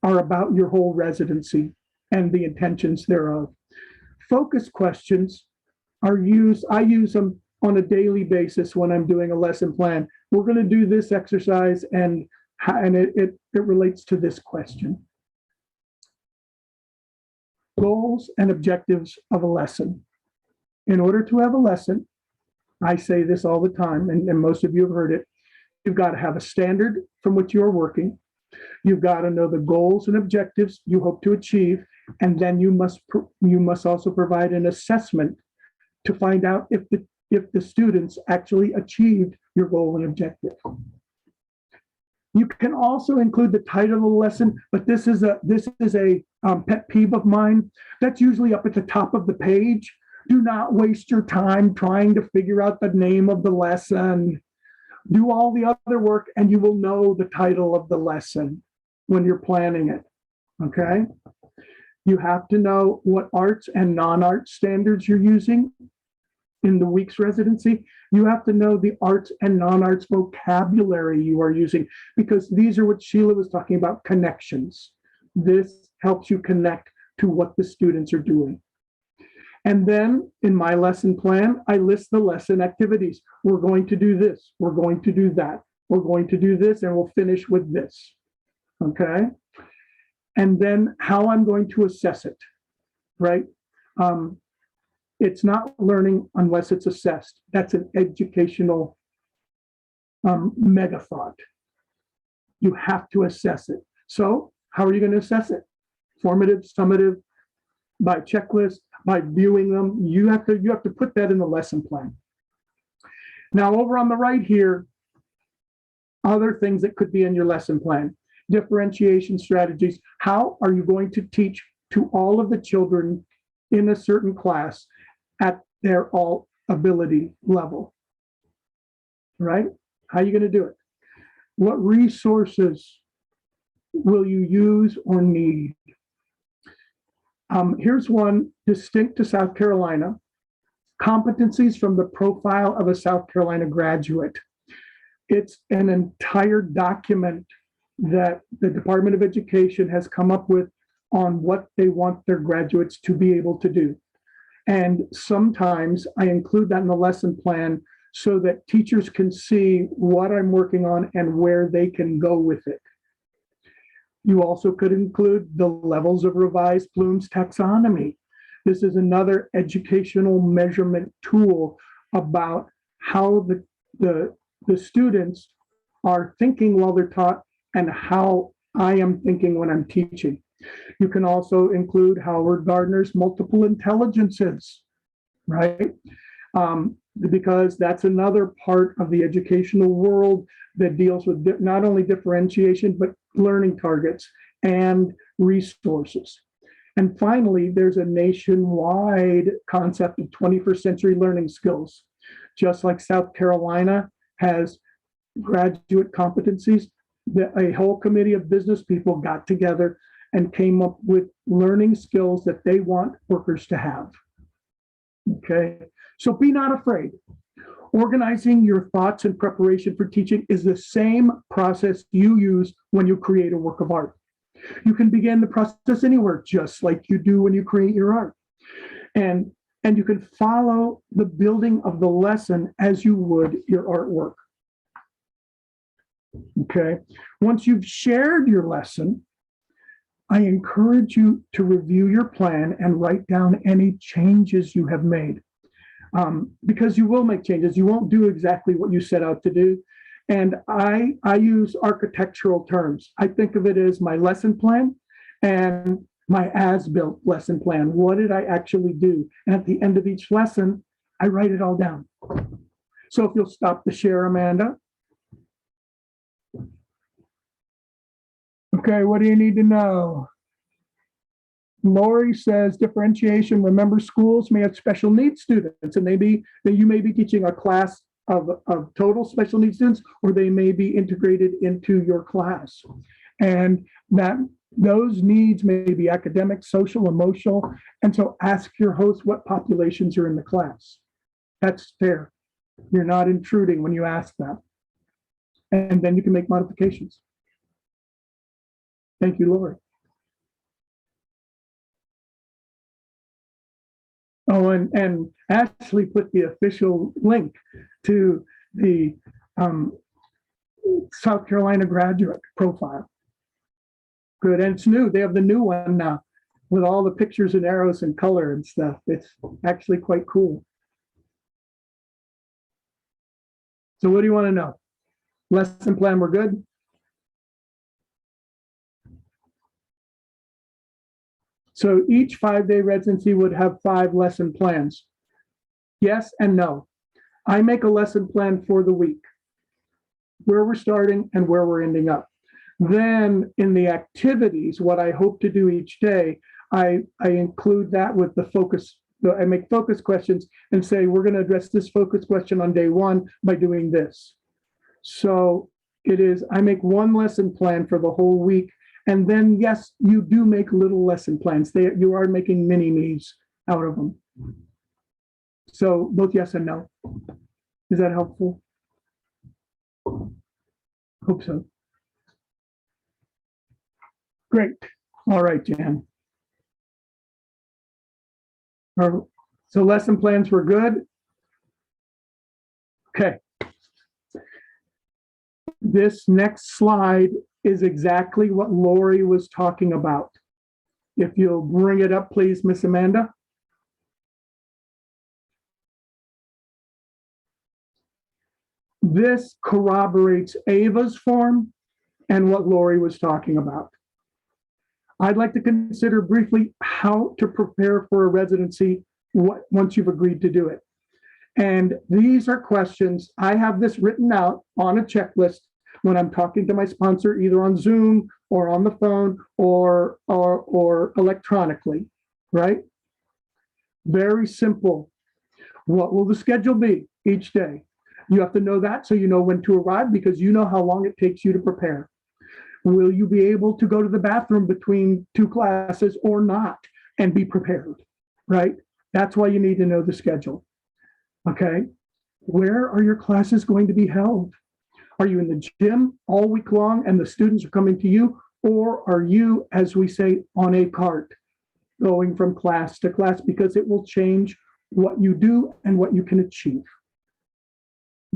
are about your whole residency and the intentions thereof. Focus questions I use them on a daily basis when I'm doing a lesson plan. We're going to do this exercise and it relates to this question. Goals and objectives of a lesson. In order to have a lesson, I say this all the time, and most of you have heard it, you've got to have a standard from which you're working. You've got to know the goals and objectives you hope to achieve, and then you must also provide an assessment to find out if the students actually achieved your goal and objective. You can also include the title of the lesson, but this is a pet peeve of mine. That's usually up at the top of the page. Do not waste your time trying to figure out the name of the lesson. Do all the other work and you will know the title of the lesson when you're planning it, okay? You have to know what arts and non-art standards you're using in the week's residency. You have to know the arts and non-arts vocabulary you are using, because these are what Sheila was talking about, connections. This helps you connect to what the students are doing. And then in my lesson plan, I list the lesson activities. We're going to do this. We're going to do that. We're going to do this, and we'll finish with this, okay? And then how I'm going to assess it, right? It's not learning unless it's assessed. That's an educational mega thought. You have to assess it. So how are you going to assess it? Formative, summative, by checklist, by viewing them. You have to put that in the lesson plan. Now over on the right here, other things that could be in your lesson plan. Differentiation strategies. How are you going to teach to all of the children in a certain class at their all ability level, right? How are you going to do it? What resources will you use or need? Here's one distinct to South Carolina: competencies from the profile of a South Carolina graduate. It's an entire document that the Department of Education has come up with on what they want their graduates to be able to do. And sometimes I include that in the lesson plan so that teachers can see what I'm working on and where they can go with it. You also could include the levels of revised Bloom's taxonomy. This is another educational measurement tool about how the students are thinking while they're taught and how I am thinking when I'm teaching. You can also include Howard Gardner's multiple intelligences, right? Because that's another part of the educational world that deals with not only differentiation, but learning targets and resources. And finally, there's a nationwide concept of 21st century learning skills. Just like South Carolina has graduate competencies, a whole committee of business people got together and came up with learning skills that they want workers to have. Okay, so be not afraid. Organizing your thoughts in preparation for teaching is the same process you use when you create a work of art. You can begin the process anywhere, just like you do when you create your art. And you can follow the building of the lesson as you would your artwork. Okay, once you've shared your lesson, I encourage you to review your plan and write down any changes you have made, because you will make changes. You won't do exactly what you set out to do. And I use architectural terms. I think of it as my lesson plan and my as-built lesson plan. What did I actually do? And at the end of each lesson, I write it all down. So if you'll stop the share, Amanda. Okay, what do you need to know? Lori says differentiation. Remember, schools may have special needs students, and you may be teaching a class of total special needs students, or they may be integrated into your class. And that Those needs may be academic, social, emotional, and so ask your host what populations are in the class. That's fair. You're not intruding when you ask that. And then you can make modifications. Thank you, Lori. Oh, and Ashley put the official link to the South Carolina graduate profile. Good, and it's new. They have the new one now with all the pictures and arrows and color and stuff. It's actually quite cool. So what do you want to know? Lesson plan, we're good? So each 5-day residency would have 5 lesson plans. Yes and no. I make a lesson plan for the week, where we're starting and where we're ending up. Then in the activities, what I hope to do each day, I include that with the focus. I make focus questions and say, we're going to address this focus question on day 1 by doing this. So it is, I make one lesson plan for the whole week. And then, yes, you do make little lesson plans. You are making mini me's out of them. So both yes and no. Is that helpful? Hope so. Great. All right, Jan. So lesson plans were good. Okay. This next slide is exactly what Lori was talking about. If you'll bring it up, please, Miss Amanda. This corroborates Ava's form and what Lori was talking about. I'd like to consider briefly how to prepare for a residency once you've agreed to do it. And these are questions. I have this written out on a checklist when I'm talking to my sponsor, either on Zoom or on the phone or electronically, right? Very simple. What will the schedule be each day? You have to know that so you know when to arrive, because you know how long it takes you to prepare. Will you be able to go to the bathroom between 2 classes or not and be prepared, right? That's why you need to know the schedule, okay? Where are your classes going to be held? Are you in the gym all week long and the students are coming to you? Or are you, as we say, on a cart, going from class to class, because it will change what you do and what you can achieve,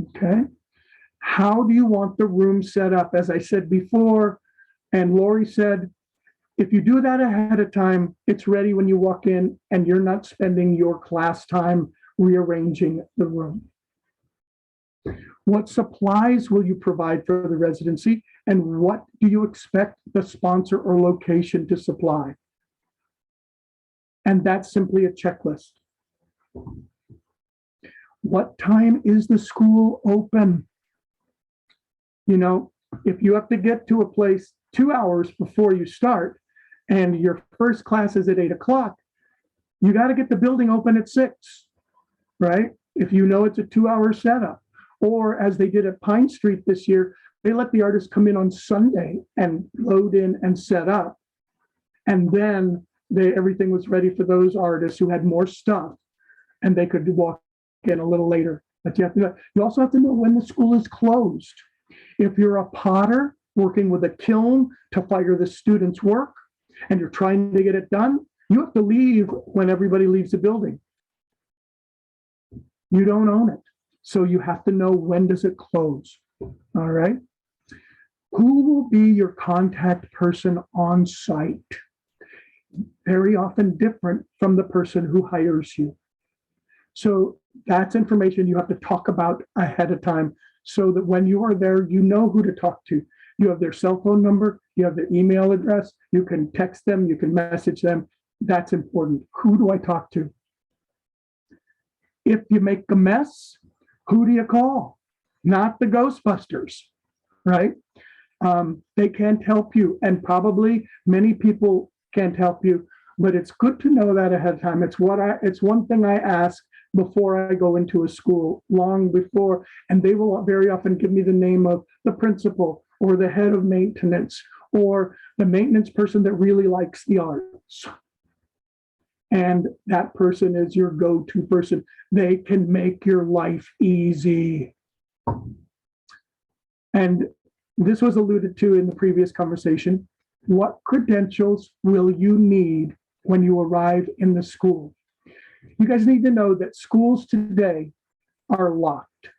okay? How do you want the room set up? As I said before, and Lori said, if you do that ahead of time, it's ready when you walk in and you're not spending your class time rearranging the room. What supplies will you provide for the residency, and what do you expect the sponsor or location to supply? And that's simply a checklist. What time is the school open? You know, if you have to get to a place 2 hours before you start and your first class is at 8 o'clock, you got to get the building open at 6, right? If you know it's a 2-hour setup. Or as they did at Pine Street this year, they let the artists come in on Sunday and load in and set up. And then everything was ready for those artists who had more stuff, and they could walk in a little later. But you also have to know when the school is closed. If you're a potter working with a kiln to fire the students' work and you're trying to get it done, you have to leave when everybody leaves the building. You don't own it. So you have to know, when does it close, all right? Who will be your contact person on site? Very often different from the person who hires you. So that's information you have to talk about ahead of time so that when you are there, you know who to talk to. You have their cell phone number, you have their email address, you can text them, you can message them. That's important. Who do I talk to? If you make a mess, who do you call? Not the Ghostbusters, right? They can't help you, and probably many people can't help you, but it's good to know that ahead of time. It's one thing I ask before I go into a school, long before, and they will very often give me the name of the principal or the head of maintenance or the maintenance person that really likes the arts. And that person is your go-to person. They can make your life easy. And this was alluded to in the previous conversation. What credentials will you need when you arrive in the school? You guys need to know that schools today are locked.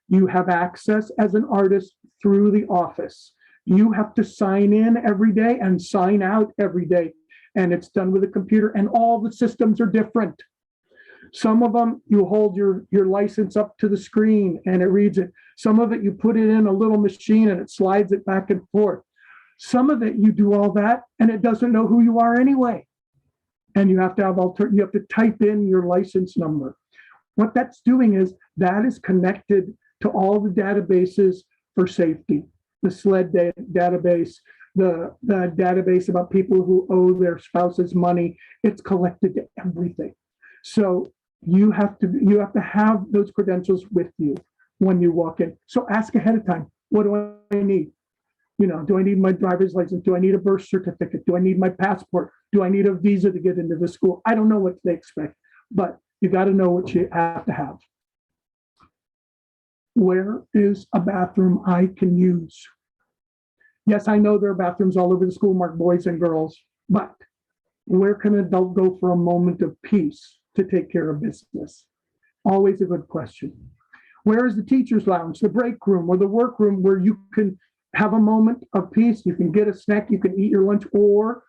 You have access as an artist through the office. You have to sign in every day and sign out every day. And it's done with a computer, and all the systems are different. Some of them, you hold your license up to the screen and it reads it. Some of it, you put it in a little machine and it slides it back and forth. Some of it, you do all that and it doesn't know who you are anyway. And you have to have you have to type in your license number. What that's doing is that is connected to all the databases for safety, the SLED database, the database about people who owe their spouses money. It's collected to everything. So you have to have those credentials with you when you walk in. So ask ahead of time, what do I need? Do I need my driver's license? Do I need a birth certificate? Do I need my passport? Do I need a visa to get into the school? I don't know what they expect, but you got to know what you have to have. Where is a bathroom I can use? Yes, I know there are bathrooms all over the school marked boys and girls, but where can an adult go for a moment of peace to take care of business? Always a good question. Where is the teacher's lounge, the break room, or the workroom where you can have a moment of peace? You can get a snack, you can eat your lunch, or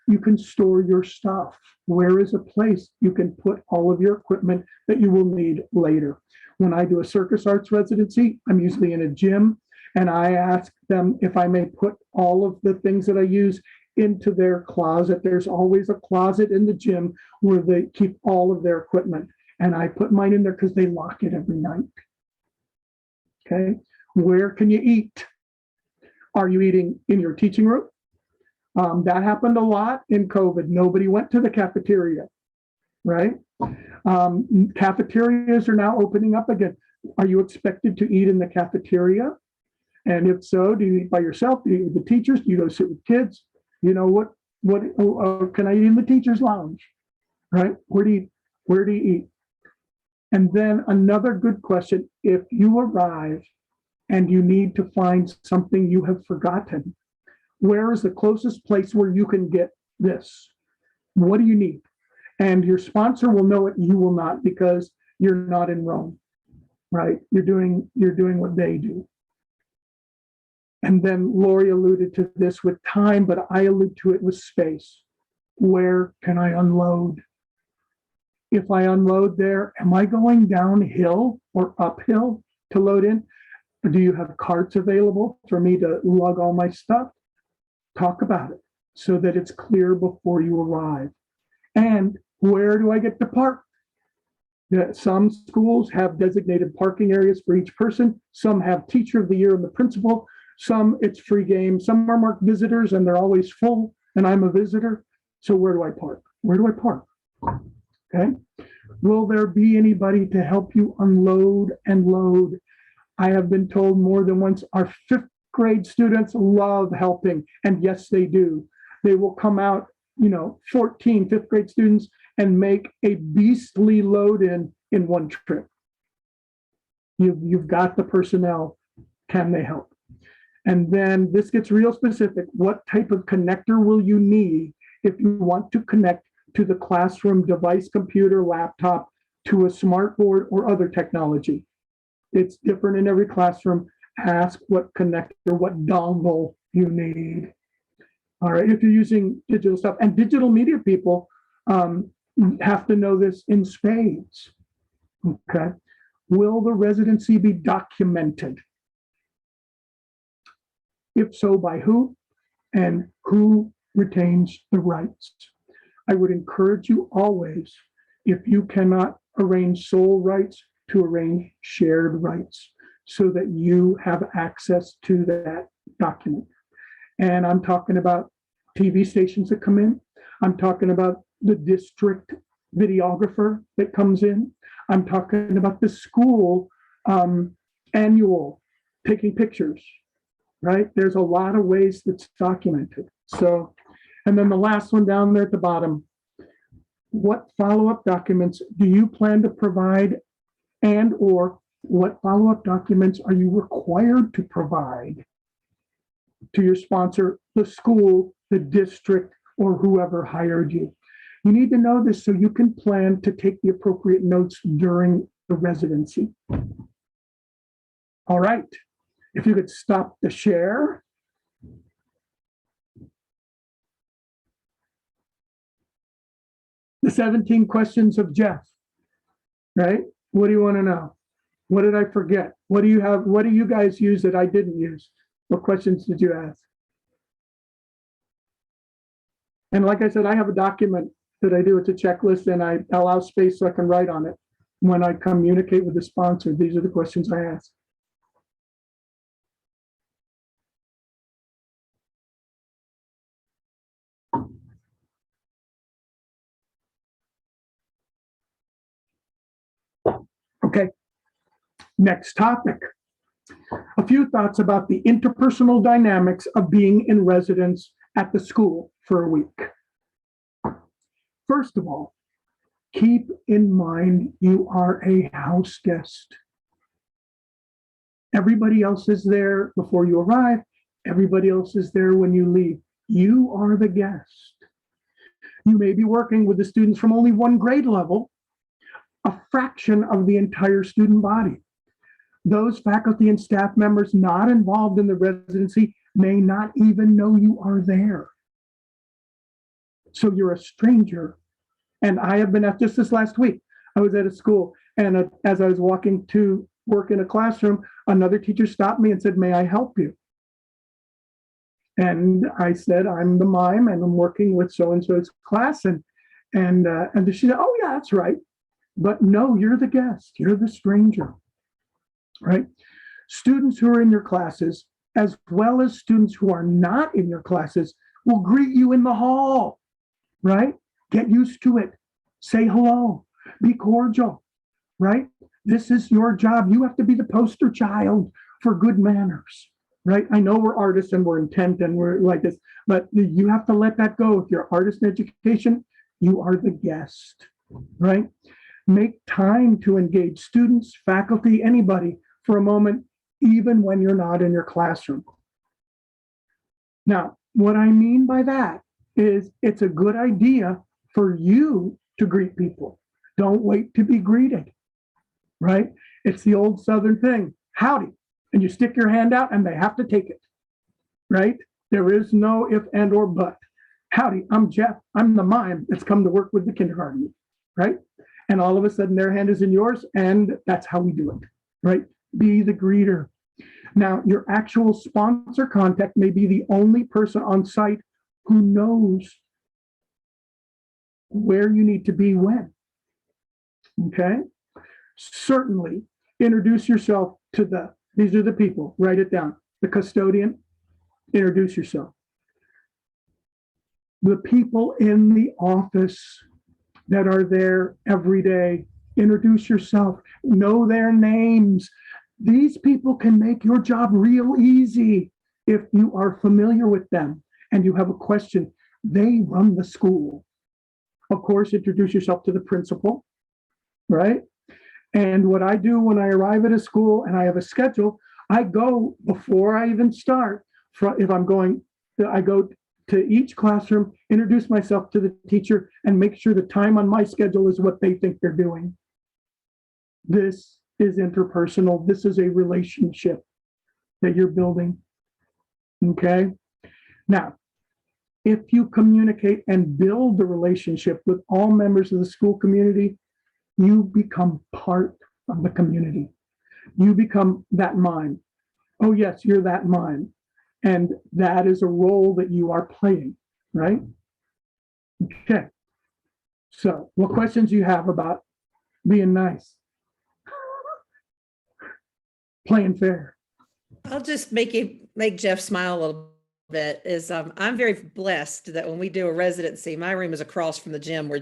you can store your stuff. Where is a place you can put all of your equipment that you will need later? When I do a circus arts residency, I'm usually in a gym, and I ask them if I may put all of the things that I use into their closet. There's always a closet in the gym where they keep all of their equipment. And I put mine in there because they lock it every night. Okay. Where can you eat? Are you eating in your teaching room? That happened a lot in COVID. Nobody went to the cafeteria, right? Cafeterias are now opening up again. Are you expected to eat in the cafeteria? And if so, do you eat by yourself? Do you eat with the teachers? Do you go sit with kids? Can I eat in the teacher's lounge? Right? Where do you eat? And then another good question, if you arrive and you need to find something you have forgotten, where is the closest place where you can get this? What do you need? And your sponsor will know it, you will not, because you're not in Rome, right? You're doing what they do. And then Lori alluded to this with time, but I allude to it with space. Where can I unload? If I unload there, am I going downhill or uphill to load in? Or do you have carts available for me to lug all my stuff? Talk about it so that it's clear before you arrive. And where do I get to park? Some schools have designated parking areas for each person. Some have teacher of the year and the principal. Some it's free game. Some are marked visitors and they're always full and I'm a visitor. So where do I park? Where do I park? Okay. Will there be anybody to help you unload and load? I have been told more than once our 5th grade students love helping. And yes, they do. They will come out, 14 5th grade students and make a beastly load in one trip. You've got the personnel. Can they help? And then this gets real specific. What type of connector will you need if you want to connect to the classroom device, computer, laptop, to a smart board or other technology? It's different in every classroom. Ask what connector, what dongle you need. All right, if you're using digital stuff, and digital media people have to know this in spades. Okay, will the residency be documented? If so, by who? And who retains the rights? I would encourage you always, if you cannot arrange sole rights, to arrange shared rights so that you have access to that document. And I'm talking about TV stations that come in. I'm talking about the district videographer that comes in. I'm talking about the school annual taking pictures. right? There's a lot of ways that's documented. So, and then the last one down there at the bottom, what follow-up documents do you plan to provide, and or what follow-up documents are you required to provide to your sponsor, the school, the district, or whoever hired you? You need to know this so you can plan to take the appropriate notes during the residency. All right, if you could stop the share. The 17 questions of Jef, right? What do you want to know? What did I forget? What do you have? What do you guys use that I didn't use? What questions did you ask? And like I said, I have a document that I do. It's a checklist, and I allow space so I can write on it. When I communicate with the sponsor, these are the questions I ask. Okay, next topic. A few thoughts about the interpersonal dynamics of being in residence at the school for a week. First of all, keep in mind you are a house guest. Everybody else is there before you arrive. Everybody else is there when you leave. You are the guest. You may be working with the students from only one grade level, a fraction of the entire student body. Those faculty and staff members not involved in the residency may not even know you are there. So you're a stranger. And I have been at just this last week, I was at a school, and as I was walking to work in a classroom, another teacher stopped me and said, "May I help you?" And I said, "I'm the mime and I'm working with so-and-so's class." And she said, "Oh yeah, that's right. But no, you're the guest, you're the stranger," right? Students who are in your classes, as well as students who are not in your classes, will greet you in the hall, right? Get used to it. Say hello, be cordial, right? This is your job. You have to be the poster child for good manners, right? I know we're artists and we're intent and we're like this, but you have to let that go. If you're artist in education, you are the guest, right? Make time to engage students, faculty, anybody for a moment, even when you're not in your classroom. Now, what I mean by that is it's a good idea for you to greet people. Don't wait to be greeted, right? It's the old Southern thing, howdy, and you stick your hand out and they have to take it, right? There is no if and or but. Howdy, I'm Jef. I'm the mime that's come to work with the kindergarten, right? And all of a sudden their hand is in yours, and that's how we do it, right? Be the greeter. Now, your actual sponsor contact may be the only person on site who knows where you need to be when, okay? Certainly introduce yourself to these are the people, write it down. The custodian, introduce yourself. The people in the office that are there every day, introduce yourself, know their names. These people can make your job real easy if you are familiar with them and you have a question. They run the school. Of course, introduce yourself to the principal, right? And what I do when I arrive at a school and I have a schedule, I go before I even start. If I'm going, I go to each classroom, introduce myself to the teacher, and make sure the time on my schedule is what they think they're doing. This is interpersonal. This is a relationship that you're building, okay? Now, if you communicate and build the relationship with all members of the school community, you become part of the community. You become that mime. Oh yes, you're that mime. And that is a role that you are playing, right? Okay. So what questions do you have about being nice? Playing fair. I'll just make Jef smile a little bit. I'm very blessed that when we do a residency, my room is across from the gym where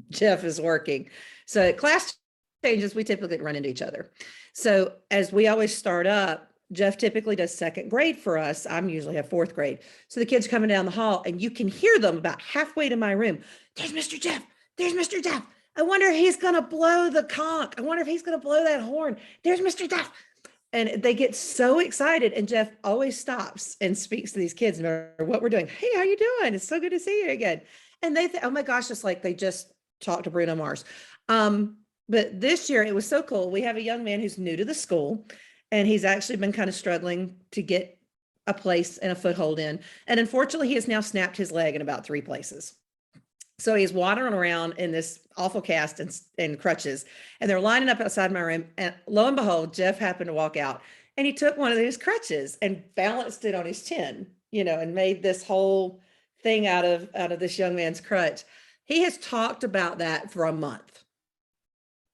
Jef is working. So at class changes, we typically run into each other. So as we always start up, Jef typically does second grade for us. I'm usually have fourth grade. So the kids coming down the hall and you can hear them about halfway to my room. There's Mr. Jef. There's Mr. Jef. I wonder if he's going to blow the conch. I wonder if he's going to blow that horn. There's Mr. Jef. And they get so excited. And Jef always stops and speaks to these kids no matter what we're doing. Hey, how you doing? It's so good to see you again. And they think, oh my gosh, it's like they just talked to Bruno Mars. But this year it was so cool. We have a young man who's new to the school, and he's actually been kind of struggling to get a place and a foothold in. And unfortunately, he has now snapped his leg in about 3 places. So he's wandering around in this awful cast and crutches, and they're lining up outside my room. And lo and behold, Jef happened to walk out, and he took one of those crutches and balanced it on his chin, and made this whole thing out of this young man's crutch. He has talked about that for a month,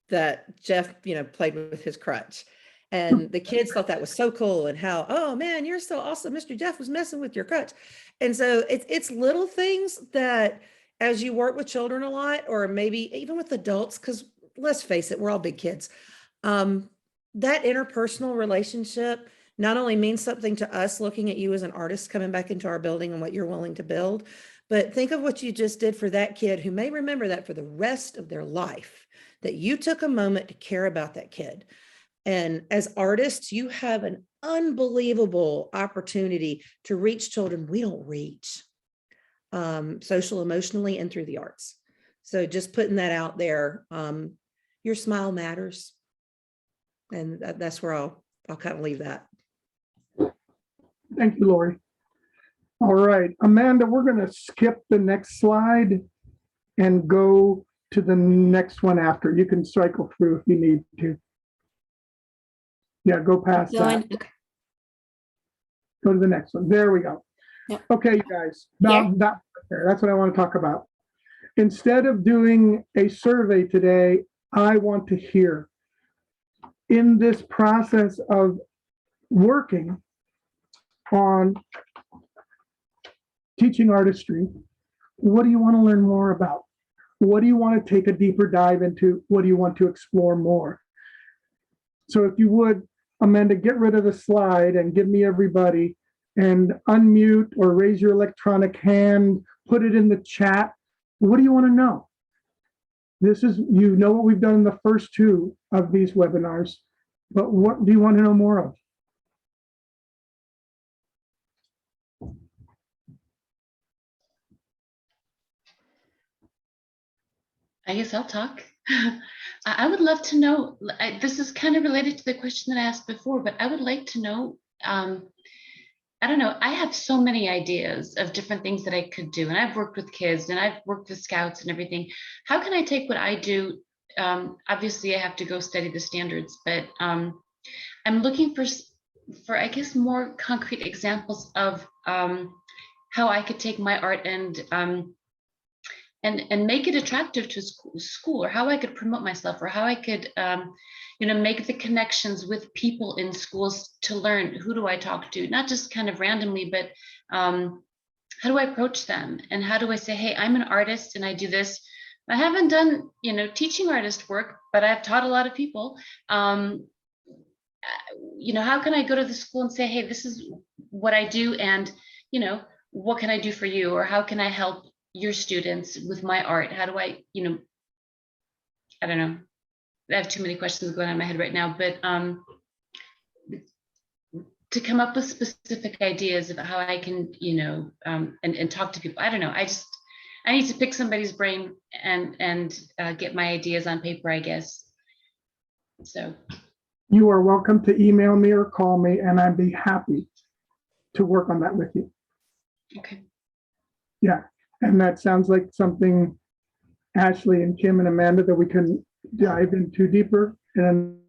that Jef, played with his crutch. And the kids thought that was so cool, and how, oh man, you're so awesome. Mr. Jef was messing with your crutch. And so it's little things that, as you work with children a lot, or maybe even with adults, because let's face it, we're all big kids. That interpersonal relationship not only means something to us looking at you as an artist coming back into our building and what you're willing to build, but think of what you just did for that kid who may remember that for the rest of their life, that you took a moment to care about that kid. And as artists, you have an unbelievable opportunity to reach children we don't reach, social, emotionally, and through the arts. So just putting that out there, your smile matters. And that's where I'll kind of leave that. Thank you, Lori. All right, Amanda, we're going to skip the next slide and go to the next one after. You can cycle through if you need to. Yeah, go past that. Okay. Go to the next one. There we go. Yep. Okay, you guys. Now that's what I want to talk about. Instead of doing a survey today, I want to hear, in this process of working on teaching artistry, what do you want to learn more about? What do you want to take a deeper dive into? What do you want to explore more? So if you would, Amanda, get rid of the slide and give me everybody, and unmute or raise your electronic hand, put it in the chat. What do you want to know? This is, what we've done in the first 2 of these webinars, but what do you want to know more of? I guess I'll talk. I would love to know, this is kind of related to the question that I asked before, but I would like to know, I don't know, I have so many ideas of different things that I could do. And I've worked with kids and I've worked with scouts and everything. How can I take what I do? Obviously I have to go study the standards, but I'm looking for I guess more concrete examples of how I could take my art and make it attractive to school, or how I could promote myself, or how I could, make the connections with people in schools to learn, who do I talk to, not just kind of randomly, but how do I approach them? And how do I say, hey, I'm an artist and I do this. I haven't done, teaching artist work, but I've taught a lot of people. How can I go to the school and say, hey, this is what I do, and, what can I do for you? Or how can I help your students with my art? How do I, I don't know. I have too many questions going on in my head right now, but to come up with specific ideas of how I can, and talk to people. I don't know. I need to pick somebody's brain and get my ideas on paper, I guess. So. You are welcome to email me or call me, and I'd be happy to work on that with you. Okay. Yeah. And that sounds like something, Ashley and Kim and Amanda, that we can dive into deeper. And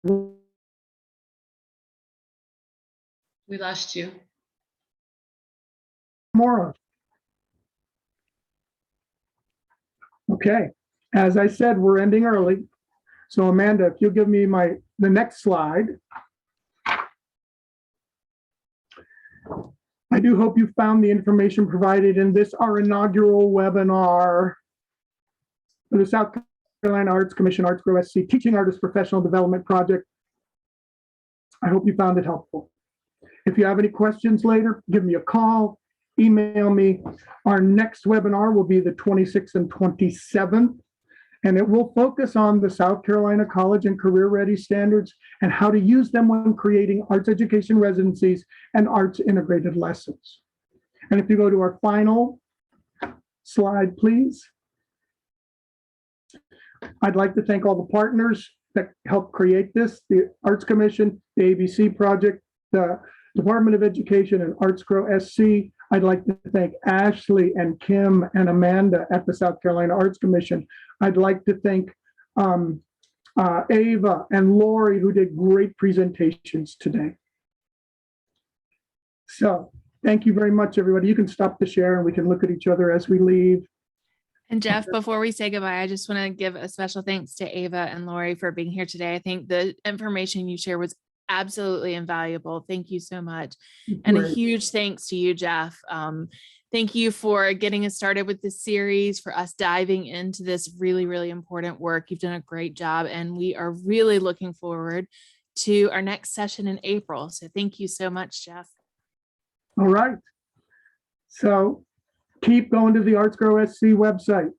we lost you. More of. Okay. As I said, we're ending early. So Amanda, if you'll give me the next slide. I do hope you found the information provided in this, our inaugural webinar for the South Carolina Arts Commission Arts Grow SC Teaching Artist Professional Development Project. I hope you found it helpful. If you have any questions later, give me a call, email me. Our next webinar will be the 26th and 27th, and it will focus on the South Carolina College and Career Ready standards and how to use them when creating arts education residencies and arts integrated lessons. And if you go to our final slide, please. I'd like to thank all the partners that helped create this, the Arts Commission, the ABC Project, the Department of Education and Arts Grow SC. I'd like to thank Ashley and Kim and Amanda at the South Carolina Arts Commission. I'd like to thank Ava and Lori, who did great presentations today. So thank you very much, everybody. You can stop the share and we can look at each other as we leave. And Jef, before we say goodbye, I just want to give a special thanks to Ava and Lori for being here today. I think the information you shared was absolutely invaluable. Thank you so much. And a huge thanks to you, Jef. Thank you for getting us started with this series, for us diving into this really, really important work. You've done a great job, and we are really looking forward to our next session in April. So thank you so much, Jef. All right. So keep going to the Arts Grow SC website.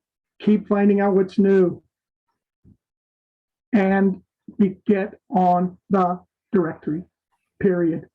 Keep finding out what's new. And get on the directory, period.